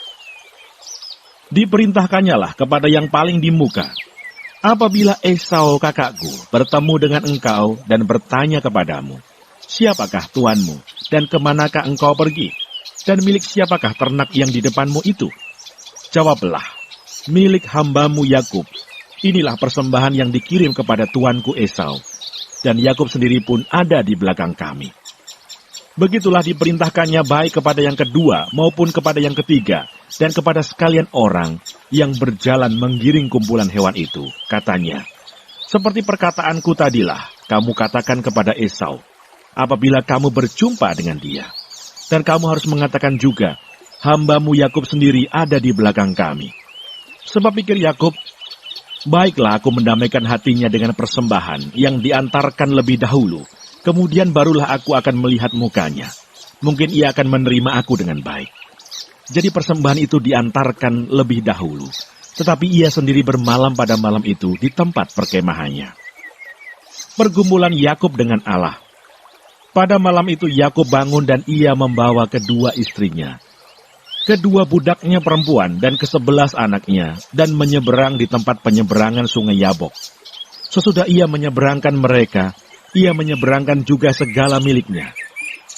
Diperintahkannyalah kepada yang paling di muka, "Apabila Esau kakakku bertemu dengan engkau dan bertanya kepadamu, 'Siapakah tuanmu, dan kemanakah engkau pergi? Dan milik siapakah ternak yang di depanmu itu?' Jawablah, 'Milik hambamu Yakub. Inilah persembahan yang dikirim kepada tuanku Esau, dan Yakub sendiri pun ada di belakang kami.' Begitulah diperintahkannya baik kepada yang kedua maupun kepada yang ketiga, dan kepada sekalian orang yang berjalan menggiring kumpulan hewan itu. Katanya, 'Seperti perkataanku tadilah, kamu katakan kepada Esau, apabila kamu berjumpa dengan dia. Dan kamu harus mengatakan juga, hambamu Yakub sendiri ada di belakang kami.' Sebab pikir Yakub, 'Baiklah aku mendamaikan hatinya dengan persembahan yang diantarkan lebih dahulu, kemudian barulah aku akan melihat mukanya. Mungkin ia akan menerima aku dengan baik.' Jadi persembahan itu diantarkan lebih dahulu, tetapi ia sendiri bermalam pada malam itu di tempat perkemahannya." Pergumulan Yakub dengan Allah. Pada malam itu Yakub bangun dan ia membawa kedua istrinya, kedua budaknya perempuan dan ke-11 anaknya, dan menyeberang di tempat penyeberangan sungai Yabok. Sesudah ia menyeberangkan mereka, ia menyeberangkan juga segala miliknya.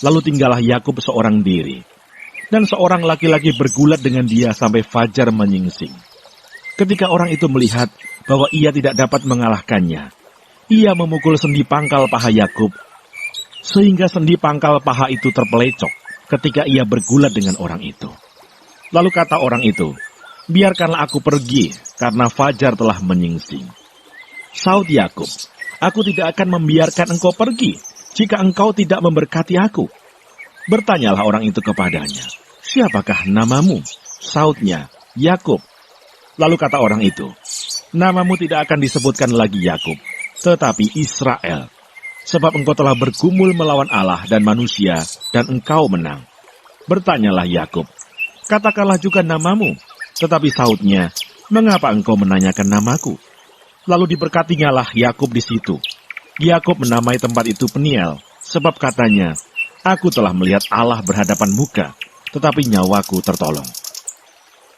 Lalu tinggallah Yakub seorang diri, dan seorang laki-laki bergulat dengan dia sampai fajar menyingsing. Ketika orang itu melihat bahwa ia tidak dapat mengalahkannya, ia memukul sendi pangkal paha Yakub, sehingga sendi pangkal paha itu terpelecok ketika ia bergulat dengan orang itu. Lalu kata orang itu, "Biarkanlah aku pergi, karena fajar telah menyingsing." Saud Yakub, "Aku tidak akan membiarkan engkau pergi, jika engkau tidak memberkati aku." Bertanyalah orang itu kepadanya, "Siapakah namamu?" Saudnya, "Yakub." Lalu kata orang itu, "Namamu tidak akan disebutkan lagi Yakub, tetapi Israel, sebab engkau telah bergumul melawan Allah dan manusia, dan engkau menang." Bertanyalah Yakub, "Katakanlah juga namamu." Tetapi Saudnya, "Mengapa engkau menanyakan namaku?" Lalu diberkatinyalah Yakub di situ. Yakub menamai tempat itu Peniel, sebab katanya, "Aku telah melihat Allah berhadapan muka, tetapi nyawaku tertolong."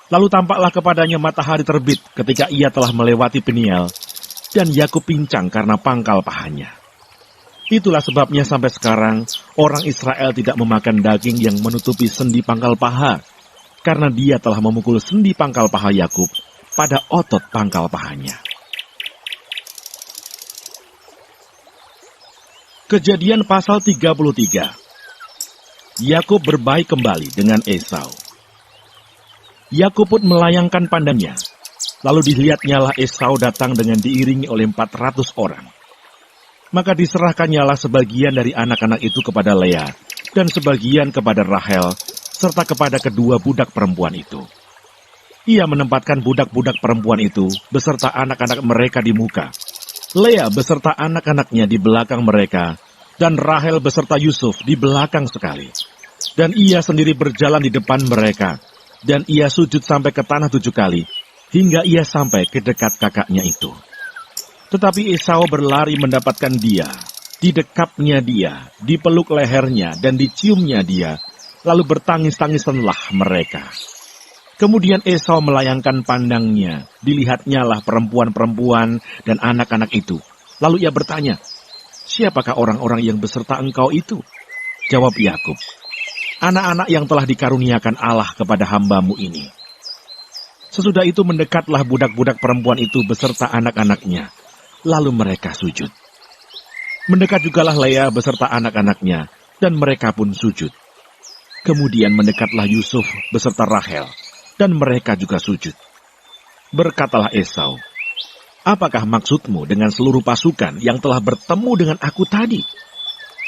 Lalu tampaklah kepadanya matahari terbit ketika ia telah melewati Peniel, dan Yakub pincang karena pangkal pahanya. Itulah sebabnya sampai sekarang orang Israel tidak memakan daging yang menutupi sendi pangkal paha, karena dia telah memukul sendi pangkal paha Yakub pada otot pangkal pahanya. Kejadian pasal 33. Yakub berbaik kembali dengan Esau. Yakub pun melayangkan pandangnya. Lalu dilihatnyalah Esau datang dengan diiringi oleh 400 orang. Maka diserahkannyalah sebagian dari anak-anak itu kepada Lea, dan sebagian kepada Rahel, serta kepada kedua budak perempuan itu. Ia menempatkan budak-budak perempuan itu beserta anak-anak mereka di muka, Lea beserta anak-anaknya di belakang mereka, dan Rahel beserta Yusuf di belakang sekali. Dan ia sendiri berjalan di depan mereka, dan ia sujud sampai ke tanah 7 kali, hingga ia sampai ke dekat kakaknya itu. Tetapi Esau berlari mendapatkan dia, didekapnya dia, dipeluk lehernya, dan diciumnya dia, lalu bertangis-tangisanlah mereka. Kemudian Esau melayangkan pandangnya, dilihatnyalah perempuan-perempuan dan anak-anak itu. Lalu ia bertanya, "Siapakah orang-orang yang beserta engkau itu?" Jawab Yakub, "Anak-anak yang telah dikaruniakan Allah kepada hambamu ini." Sesudah itu mendekatlah budak-budak perempuan itu beserta anak-anaknya, lalu mereka sujud. Mendekat jugalah Lea beserta anak-anaknya, dan mereka pun sujud. Kemudian mendekatlah Yusuf beserta Rahel, dan mereka juga sujud. Berkatalah Esau, "Apakah maksudmu dengan seluruh pasukan yang telah bertemu dengan aku tadi?"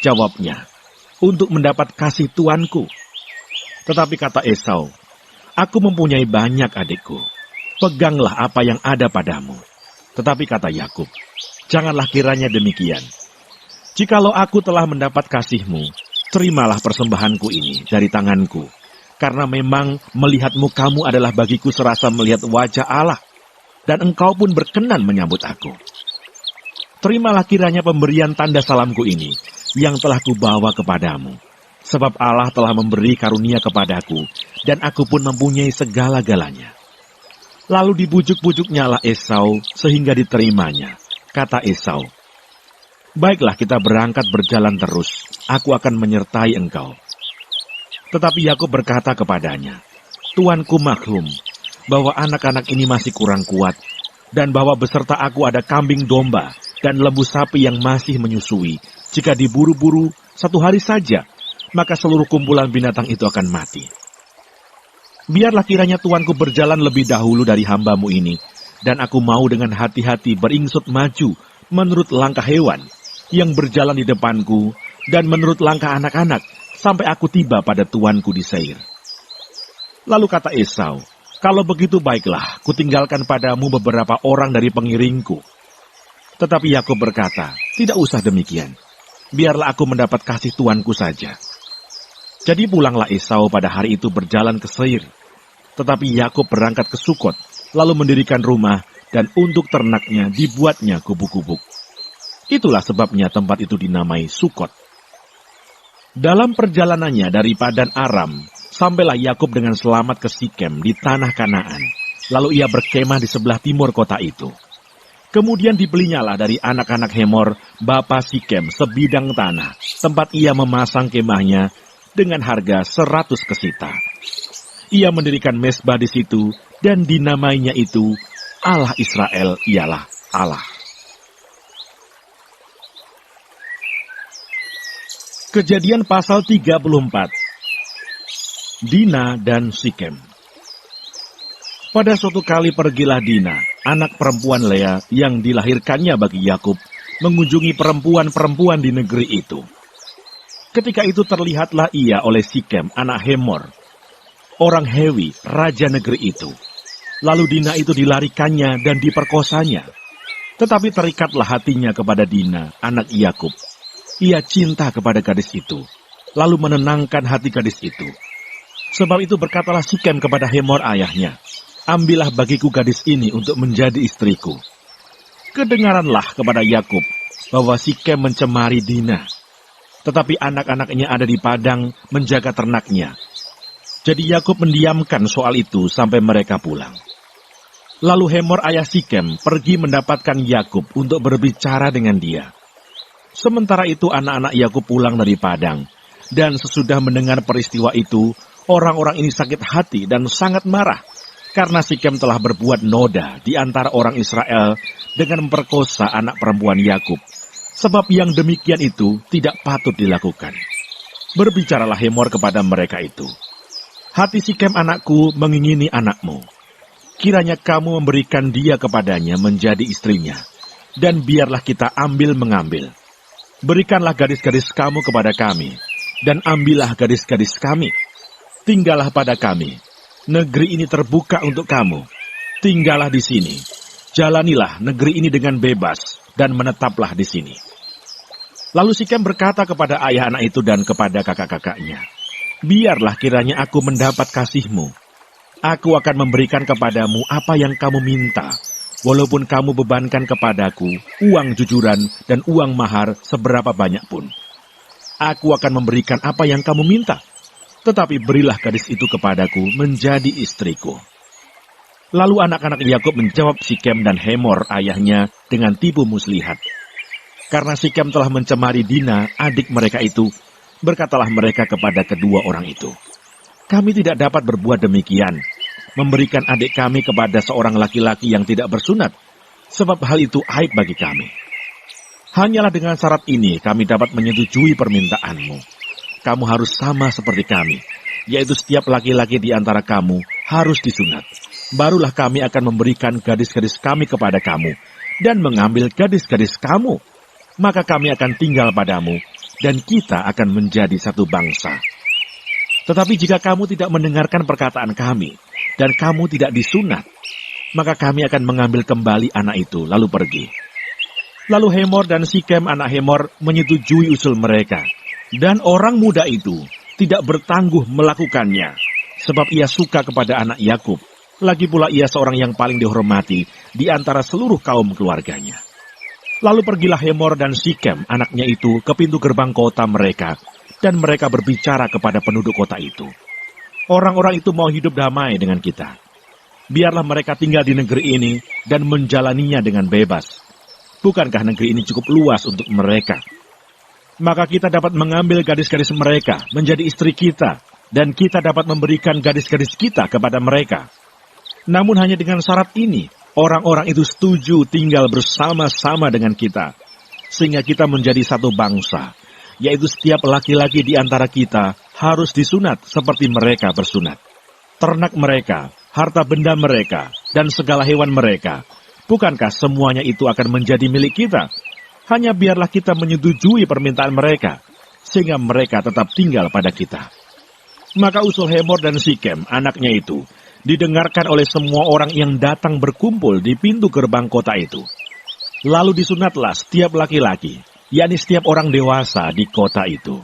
Jawabnya, "Untuk mendapat kasih tuanku." Tetapi kata Esau, "Aku mempunyai banyak adikku. Peganglah apa yang ada padamu." Tetapi kata Yakub, "Janganlah kiranya demikian. Jikalau aku telah mendapat kasihmu, terimalah persembahanku ini dari tanganku. Karena memang melihat mukamu adalah bagiku serasa melihat wajah Allah. dan engkau pun berkenan menyambut aku. Terimalah kiranya pemberian tanda salamku ini, yang telah kubawa kepadamu. Sebab Allah telah memberi karunia kepadaku, dan aku pun mempunyai segala-galanya. Lalu dibujuk-bujuknya lah Esau, sehingga diterimanya. Kata Esau, baiklah kita berangkat berjalan terus, aku akan menyertai engkau. Tetapi Yakub berkata kepadanya, Tuanku maklum, bahwa anak-anak ini masih kurang kuat, dan bahwa beserta aku ada kambing domba dan lembu sapi yang masih menyusui. Jika diburu-buru 1 hari saja, maka seluruh kumpulan binatang itu akan mati. Biarlah kiranya tuanku berjalan lebih dahulu dari hambamu ini, dan aku mau dengan hati-hati beringsut maju menurut langkah hewan yang berjalan di depanku, dan menurut langkah anak-anak, sampai aku tiba pada tuanku di Seir. Lalu kata Esau, kalau begitu baiklah, kutinggalkan padamu beberapa orang dari pengiringku. Tetapi Yakub berkata, tidak usah demikian. Biarlah aku mendapat kasih tuanku saja. Jadi pulanglah Esau pada hari itu berjalan ke Seir. Tetapi Yakub berangkat ke Sukot, lalu mendirikan rumah, dan untuk ternaknya dibuatnya gubuk-gubuk. Itulah sebabnya tempat itu dinamai Sukot. Dalam perjalanannya dari Padan Aram, sampailah Yakub dengan selamat ke Sikem di tanah Kanaan. Lalu ia berkemah di sebelah timur kota itu. Kemudian dibelinyalah dari anak-anak Hemor, bapa Sikem, sebidang tanah, tempat ia memasang kemahnya dengan harga 100 kesita. Ia mendirikan mezbah di situ, dan dinamainya itu, Allah Israel ialah Allah. Kejadian pasal 34. Dina dan Sikem. Pada suatu kali pergilah Dina, anak perempuan Lea yang dilahirkannya bagi Yakub, mengunjungi perempuan-perempuan di negeri itu. Ketika itu terlihatlah ia oleh Sikem, anak Hemor, orang Hewi, raja negeri itu. Lalu Dina itu dilarikannya dan diperkosanya. Tetapi terikatlah hatinya kepada Dina, anak Yakub. Ia cinta kepada gadis itu, lalu menenangkan hati gadis itu. Sebab itu berkatalah Sikem kepada Hemor ayahnya, ambillah bagiku gadis ini untuk menjadi istriku. Kedengaranlah kepada Yakub bahwa Sikem mencemari Dina. Tetapi anak-anaknya ada di padang menjaga ternaknya. Jadi Yakub mendiamkan soal itu sampai mereka pulang. Lalu Hemor ayah Sikem pergi mendapatkan Yakub untuk berbicara dengan dia. Sementara itu anak-anak Yakub pulang dari padang, dan sesudah mendengar peristiwa itu, orang-orang ini sakit hati dan sangat marah, karena Sikem telah berbuat noda di antara orang Israel dengan memperkosa anak perempuan Yakub. Sebab yang demikian itu tidak patut dilakukan. Berbicaralah Hemor kepada mereka itu, hati Sikem anakku mengingini anakmu. Kiranya kamu memberikan dia kepadanya menjadi istrinya, dan biarlah kita ambil-mengambil. Berikanlah gadis-gadis kamu kepada kami, dan ambillah gadis-gadis kami. Tinggallah pada kami. Negeri ini terbuka untuk kamu. Tinggallah di sini. Jalanilah negeri ini dengan bebas, dan menetaplah di sini. Lalu Sikem berkata kepada ayah anak itu dan kepada kakak-kakaknya, biarlah kiranya aku mendapat kasihmu. Aku akan memberikan kepadamu apa yang kamu minta, walaupun kamu bebankan kepadaku uang jujuran dan uang mahar seberapa banyak pun. Aku akan memberikan apa yang kamu minta, tetapi berilah gadis itu kepadaku menjadi istriku. Lalu anak-anak Yakub menjawab Sikem dan Hemor ayahnya dengan tipu muslihat. Karena Sikem telah mencemari Dina, adik mereka itu, berkatalah mereka kepada kedua orang itu, kami tidak dapat berbuat demikian, memberikan adik kami kepada seorang laki-laki yang tidak bersunat, sebab hal itu aib bagi kami. Hanyalah dengan syarat ini kami dapat menyetujui permintaanmu. Kamu harus sama seperti kami, yaitu setiap laki-laki di antara kamu harus disunat. Barulah kami akan memberikan gadis-gadis kami kepada kamu, dan mengambil gadis-gadis kamu. Maka kami akan tinggal padamu, dan kita akan menjadi satu bangsa. Tetapi jika kamu tidak mendengarkan perkataan kami, dan kamu tidak disunat, maka kami akan mengambil kembali anak itu, lalu pergi. Lalu Hemor dan Sikem anak Hemor menyetujui usul mereka, dan orang muda itu tidak bertangguh melakukannya, sebab ia suka kepada anak Yakub, Lagi pula ia seorang yang paling dihormati di antara seluruh kaum keluarganya. Lalu pergilah Hemor dan Sikem, anaknya itu, ke pintu gerbang kota mereka, dan mereka berbicara kepada penduduk kota itu. Orang-orang itu mau hidup damai dengan kita. Biarlah mereka tinggal di negeri ini dan menjalaninya dengan bebas. Bukankah negeri ini cukup luas untuk mereka? Maka kita dapat mengambil gadis-gadis mereka menjadi istri kita, dan kita dapat memberikan gadis-gadis kita kepada mereka. Namun hanya dengan syarat ini, orang-orang itu setuju tinggal bersama-sama dengan kita, sehingga kita menjadi satu bangsa, yaitu setiap laki-laki di antara kita harus disunat seperti mereka bersunat. Ternak mereka, harta benda mereka, dan segala hewan mereka, bukankah semuanya itu akan menjadi milik kita? Hanya biarlah kita menyetujui permintaan mereka, sehingga mereka tetap tinggal pada kita. Maka usul Hemor dan Sikem, anaknya itu, didengarkan oleh semua orang yang datang berkumpul di pintu gerbang kota itu. Lalu disunatlah setiap laki-laki, yakni setiap orang dewasa di kota itu.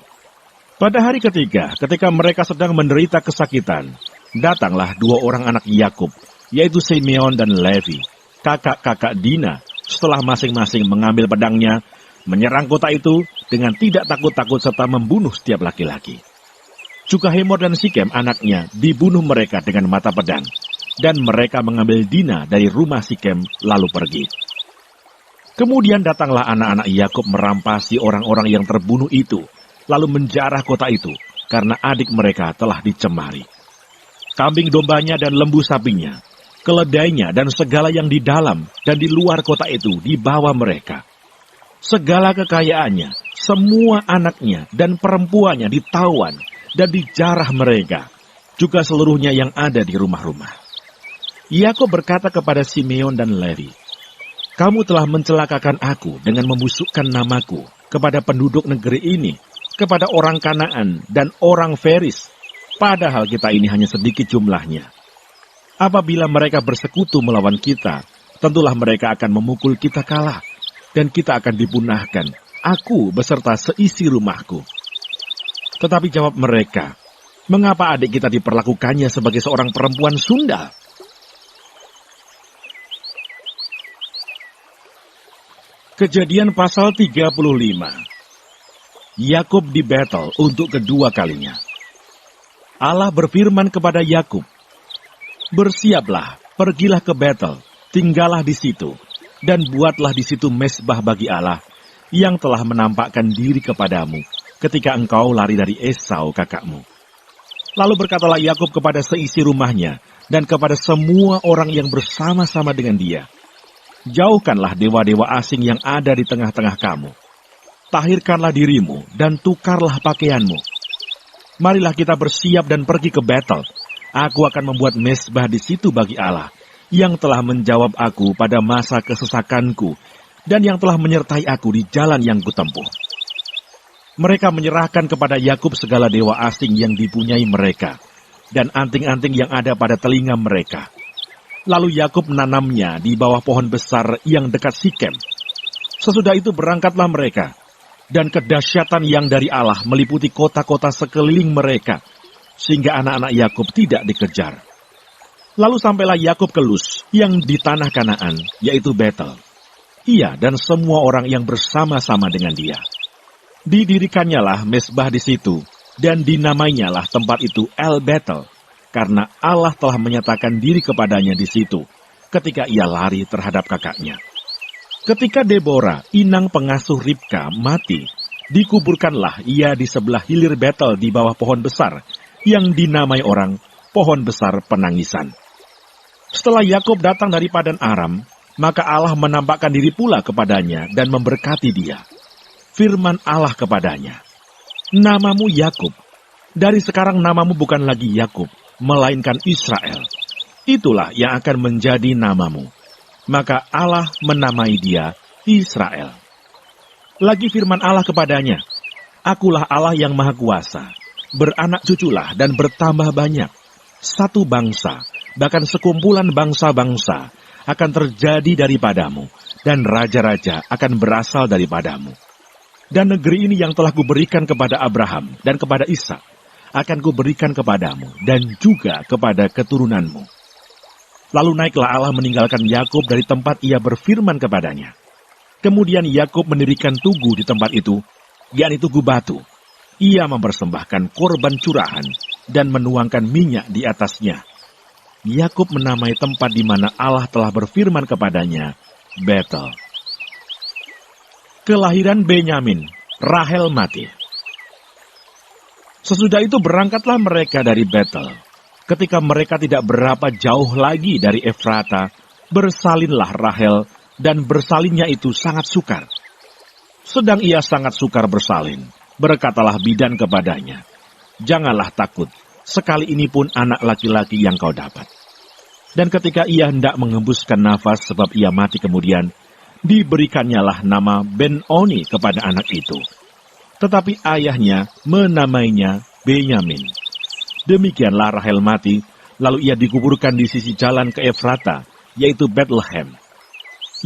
Pada hari ketiga, ketika mereka sedang menderita kesakitan, datanglah dua orang anak Yakub, yaitu Simeon dan Levi, kakak-kakak Dina, setelah masing-masing mengambil pedangnya, menyerang kota itu dengan tidak takut-takut serta membunuh setiap laki-laki. Juga Hemor dan Sikem anaknya dibunuh mereka dengan mata pedang, dan mereka mengambil Dina dari rumah Sikem lalu pergi. Kemudian datanglah anak-anak Yakub merampasi orang-orang yang terbunuh itu, lalu menjarah kota itu, karena adik mereka telah dicemari. Kambing dombanya dan lembu sapinya, keledainya dan segala yang di dalam dan di luar kota itu dibawa mereka. Segala kekayaannya, semua anaknya dan perempuannya ditawan, dan dijarah mereka, juga seluruhnya yang ada di rumah-rumah. Yakub berkata kepada Simeon dan Levi, "Kamu telah mencelakakan aku dengan membusukkan namaku kepada penduduk negeri ini, kepada orang Kanaan dan orang Feris, padahal kita ini hanya sedikit jumlahnya. Apabila mereka bersekutu melawan kita, tentulah mereka akan memukul kita kalah, dan kita akan dipunahkan, aku beserta seisi rumahku." Tetapi jawab mereka, "Mengapa adik kita diperlakukannya sebagai seorang perempuan sundal?" Kejadian pasal 35. Yakub di Betel untuk kedua kalinya. Allah berfirman kepada Yakub, "Bersiaplah, pergilah ke Betel, tinggallah di situ, dan buatlah di situ mezbah bagi Allah, yang telah menampakkan diri kepadamu, ketika engkau lari dari Esau kakakmu." Lalu berkatalah Yakub kepada seisi rumahnya dan kepada semua orang yang bersama-sama dengan dia, "Jauhkanlah dewa-dewa asing yang ada di tengah-tengah kamu. Tahirkanlah dirimu dan tukarlah pakaianmu. Marilah kita bersiap dan pergi ke Betel. Aku akan membuat mezbah di situ bagi Allah, yang telah menjawab aku pada masa kesesakanku dan yang telah menyertai aku di jalan yang kutempuh." Mereka menyerahkan kepada Yakub segala dewa asing yang dipunyai mereka, dan anting-anting yang ada pada telinga mereka. Lalu Yakub menanamnya di bawah pohon besar yang dekat Sikem. Sesudah itu berangkatlah mereka, dan kedahsyatan yang dari Allah meliputi kota-kota sekeliling mereka, sehingga anak-anak Yakub tidak dikejar. Lalu sampailah Yakub ke Luz yang di tanah Kanaan, yaitu Betel. Ia dan semua orang yang bersama-sama dengan dia. Didirikannya lah mezbah di situ, dan dinamainyalah tempat itu El Betel, karena Allah telah menyatakan diri kepadanya di situ, ketika ia lari terhadap kakaknya. Ketika Deborah, inang pengasuh Ribka, mati, dikuburkanlah ia di sebelah hilir Betel di bawah pohon besar, yang dinamai orang pohon besar penangisan. Setelah Yakub datang dari Padan Aram, maka Allah menampakkan diri pula kepadanya dan memberkati dia. Firman Allah kepadanya, "Namamu Yakub. Dari sekarang namamu bukan lagi Yakub, melainkan Israel. Itulah yang akan menjadi namamu." Maka Allah menamai dia Israel. Lagi firman Allah kepadanya, "Akulah Allah yang Maha Kuasa. Beranak cuculah dan bertambah banyak. Satu bangsa, bahkan sekumpulan bangsa-bangsa akan terjadi daripadamu, dan raja-raja akan berasal daripadamu. Dan negeri ini yang telah kuberikan kepada Abraham dan kepada Ishak, akan kuberikan kepadamu dan juga kepada keturunanmu. Lalu naiklah Allah meninggalkan Yakub dari tempat ia berfirman kepadanya. Kemudian Yakub mendirikan tugu di tempat itu, yakni tugu batu. Ia mempersembahkan korban curahan dan menuangkan minyak di atasnya. Yakub menamai tempat di mana Allah telah berfirman kepadanya, Betel. Kelahiran Benyamin, Rahel mati. Sesudah itu berangkatlah mereka dari Betel. Ketika mereka tidak berapa jauh lagi dari Efrata, bersalinlah Rahel, dan bersalinnya itu sangat sukar. Sedang ia sangat sukar bersalin, berkatalah bidan kepadanya, janganlah takut, sekali ini pun anak laki-laki yang kau dapat. Dan ketika ia hendak mengembuskan nafas sebab ia mati kemudian, diberikannyalah nama Ben-Oni kepada anak itu. Tetapi ayahnya menamainya Benyamin. Demikianlah Rahel mati, lalu ia dikuburkan di sisi jalan ke Efrata, yaitu Bethlehem.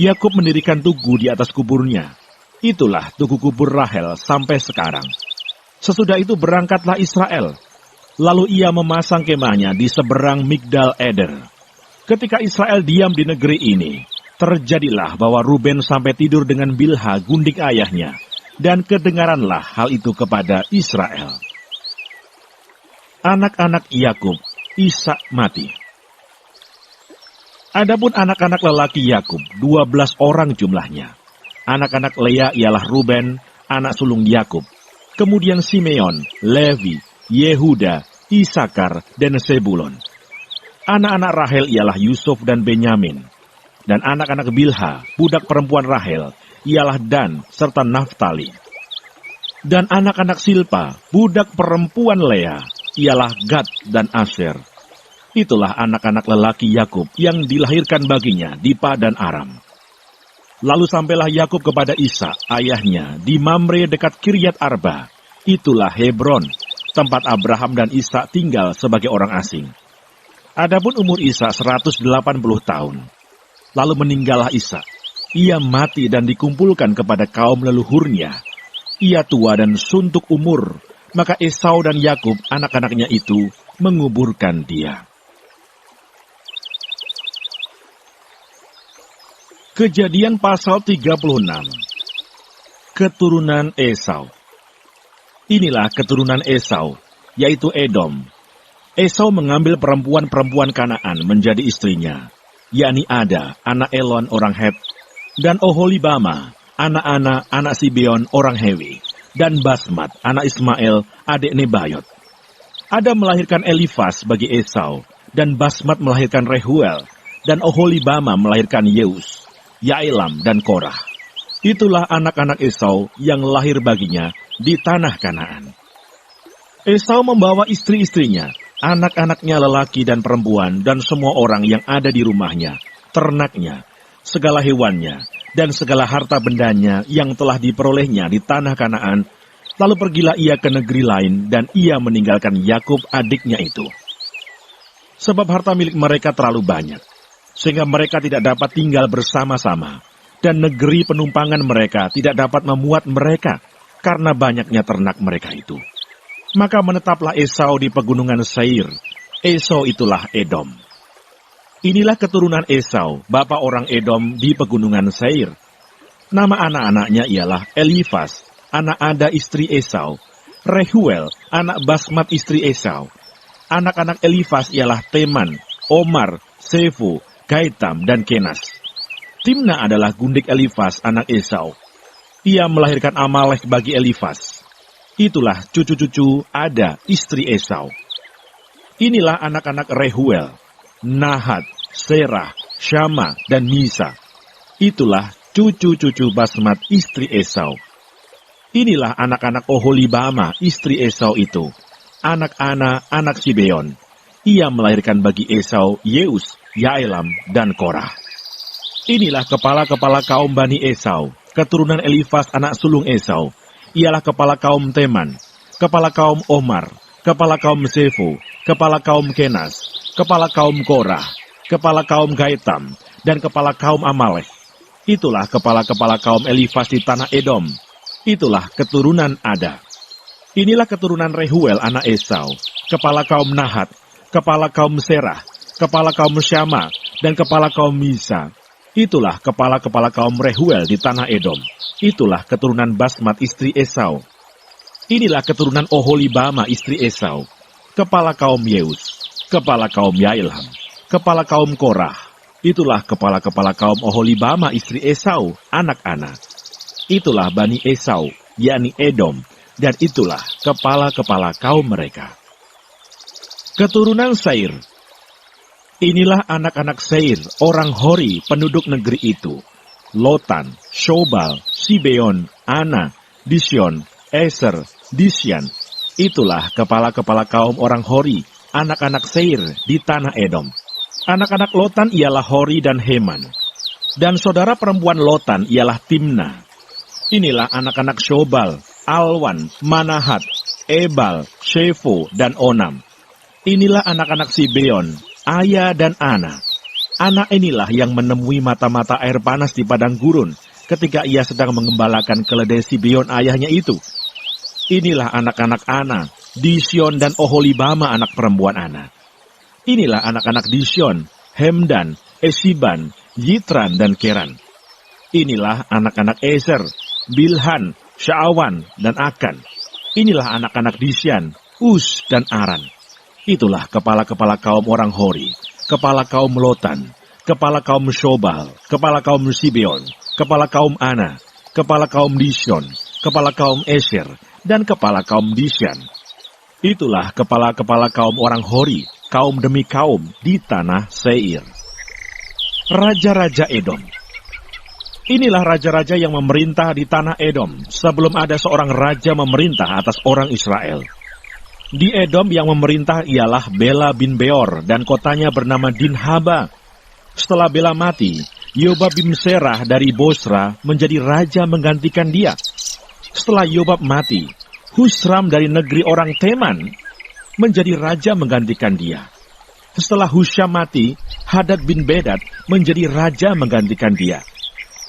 Yakub mendirikan tugu di atas kuburnya. Itulah tugu kubur Rahel sampai sekarang. Sesudah itu berangkatlah Israel. Lalu ia memasang kemahnya di seberang Migdal Eder. Ketika Israel diam di negeri ini, terjadilah bahwa Ruben sampai tidur dengan Bilha gundik ayahnya, dan kedengaranlah hal itu kepada Israel. Anak-anak Yakub, Ishak mati. Adapun anak-anak lelaki Yakub, 12 orang jumlahnya. Anak-anak Lea ialah Ruben, anak sulung Yakub. Kemudian Simeon, Levi, Yehuda, Isakar, dan Sebulon. Anak-anak Rahel ialah Yusuf dan Benyamin. Dan anak-anak Bilha, budak perempuan Rahel, ialah Dan serta Naftali. Dan anak-anak Silpa, budak perempuan Lea, ialah Gad dan Asher. Itulah anak-anak lelaki Yakub yang dilahirkan baginya di Padan Aram. Lalu sampailah Yakub kepada Ishak, ayahnya, di Mamre dekat Kiryat Arba. Itulah Hebron, tempat Abraham dan Ishak tinggal sebagai orang asing. Adapun umur Ishak 180 tahun. Lalu meninggallah Ishak. Ia mati dan dikumpulkan kepada kaum leluhurnya. Ia tua dan suntuk umur, maka Esau dan Yakub, anak-anaknya itu, menguburkan dia. Kejadian pasal 36. Keturunan Esau. Inilah keturunan Esau, yaitu Edom. Esau mengambil perempuan-perempuan Kanaan menjadi istrinya, yakni Ada, anak Elon orang Het, dan Oholibama, anak Sibeon orang Hewi, dan Basmat, anak Ismail, adik Nebayot. Ada melahirkan Elifas bagi Esau, dan Basmat melahirkan Rehuel, dan Oholibama melahirkan Yeus, Yaelam, dan Korah. Itulah anak-anak Esau yang lahir baginya di tanah Kanaan. Esau membawa istri-istrinya, anak-anaknya lelaki dan perempuan, dan semua orang yang ada di rumahnya, ternaknya, segala hewannya, dan segala harta bendanya yang telah diperolehnya di tanah Kanaan. Lalu pergilah ia ke negeri lain, dan ia meninggalkan Yakub adiknya itu. Sebab harta milik mereka terlalu banyak, sehingga mereka tidak dapat tinggal bersama-sama, dan negeri penumpangan mereka tidak dapat memuat mereka, karena banyaknya ternak mereka itu. Maka menetaplah Esau di pegunungan Seir. Esau itulah Edom. Inilah keturunan Esau, bapa orang Edom di pegunungan Seir. Nama anak-anaknya ialah Elifas, anak Ada istri Esau, Rehuel, anak Basmat istri Esau. Anak-anak Elifas ialah Teman, Omar, Sefo, Gaitam, dan Kenas. Timna adalah gundik Elifas, anak Esau. Ia melahirkan Amalek bagi Elifas. Itulah cucu-cucu Ada, istri Esau. Inilah anak-anak Rehuel, Nahat, Serah, Syama, dan Misa. Itulah cucu-cucu Basmat, istri Esau. Inilah anak-anak Oholibama, istri Esau itu, anak-anak anak Sibeon. Ia melahirkan bagi Esau Yeus, Yaelam, dan Korah. Inilah kepala-kepala kaum Bani Esau, keturunan Elifas anak sulung Esau. Ialah kepala kaum Teman, kepala kaum Omar, kepala kaum Sefo, kepala kaum Kenas, kepala kaum Korah, kepala kaum Gaitam, dan kepala kaum Amalek. Itulah kepala-kepala kaum Elifas di tanah Edom. Itulah keturunan Ada. Inilah keturunan Rehuel anak Esau, kepala kaum Nahat, kepala kaum Serah, kepala kaum Syama, dan kepala kaum Misa. Itulah kepala-kepala kaum Rehuel di tanah Edom. Itulah keturunan Basmat istri Esau. Inilah keturunan Oholibama istri Esau. Kepala kaum Yeus. Kepala kaum Yailham. Kepala kaum Korah. Itulah kepala-kepala kaum Oholibama istri Esau, anak-anak. Itulah Bani Esau, yakni Edom, dan itulah kepala-kepala kaum mereka. Keturunan Seir. Inilah anak-anak Seir, orang Hori, penduduk negeri itu. Lotan, Shobal, Sibeon, Ana, Disyon, Eser, Disyan. Itulah kepala-kepala kaum orang Hori, anak-anak Seir di tanah Edom. Anak-anak Lotan ialah Hori dan Heman. Dan saudara perempuan Lotan ialah Timna. Inilah anak-anak Shobal, Alwan, Manahat, Ebal, Shefo, dan Onam. Inilah anak-anak Sibeon, Aya dan Ana. Anak inilah yang menemui mata-mata air panas di padang gurun ketika ia sedang mengembalakan keledai Sibeon ayahnya itu. Inilah anak-anak Ana, Disyon dan Oholibama anak perempuan Ana. Inilah anak-anak Disyon, Hemdan, Esiban, Yitran dan Keran. Inilah anak-anak Eser, Bilhan, Sya'awan dan Akan. Inilah anak-anak Disyan, Us dan Aran. Itulah kepala-kepala kaum orang Hori, kepala kaum Lotan, kepala kaum Shobal, kepala kaum Sibeon, kepala kaum Ana, kepala kaum Disyon, kepala kaum Eser, dan kepala kaum Disyan. Itulah kepala-kepala kaum orang Hori, kaum demi kaum di tanah Seir. Raja-raja Edom. Inilah raja-raja yang memerintah di tanah Edom sebelum ada seorang raja memerintah atas orang Israel. Di Edom yang memerintah ialah Bela bin Beor dan kotanya bernama Dinhaba. Setelah Bela mati, Yobab bin Serah dari Bosra menjadi raja menggantikan dia. Setelah Yobab mati, Husram dari negeri orang Teman menjadi raja menggantikan dia. Setelah Husham mati, Hadad bin Bedad menjadi raja menggantikan dia.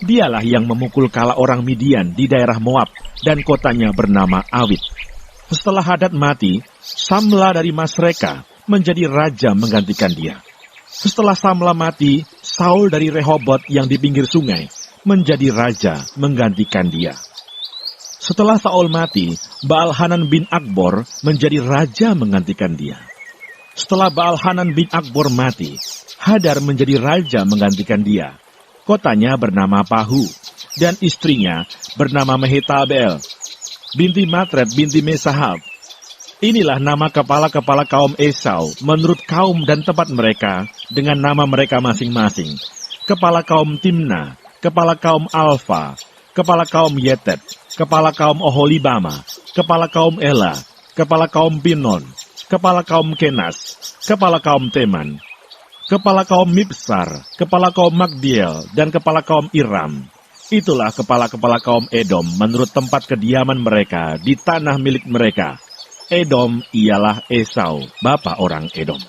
Dialah yang memukul kala orang Midian di daerah Moab dan kotanya bernama Awit. Setelah Hadad mati, Samla dari Masreka menjadi raja menggantikan dia. Setelah Samla mati, Saul dari Rehobot yang di pinggir sungai menjadi raja menggantikan dia. Setelah Saul mati, Baal-Hanan bin Akbor menjadi raja menggantikan dia. Setelah Baal-Hanan bin Akbor mati, Hadar menjadi raja menggantikan dia. Kotanya bernama Pahu, dan istrinya bernama Mehetabel, binti Matred binti Mesahab. Inilah nama kepala-kepala kaum Esau menurut kaum dan tempat mereka dengan nama mereka masing-masing. Kepala kaum Timna, kepala kaum Alfa, kepala kaum Yetet, kepala kaum Oholibama, kepala kaum Ela, kepala kaum Pinon, kepala kaum Kenas, kepala kaum Teman, kepala kaum Mibsar, kepala kaum Magdiel, dan kepala kaum Iram. Itulah kepala-kepala kaum Edom menurut tempat kediaman mereka di tanah milik mereka. Edom ialah Esau, bapa orang Edom.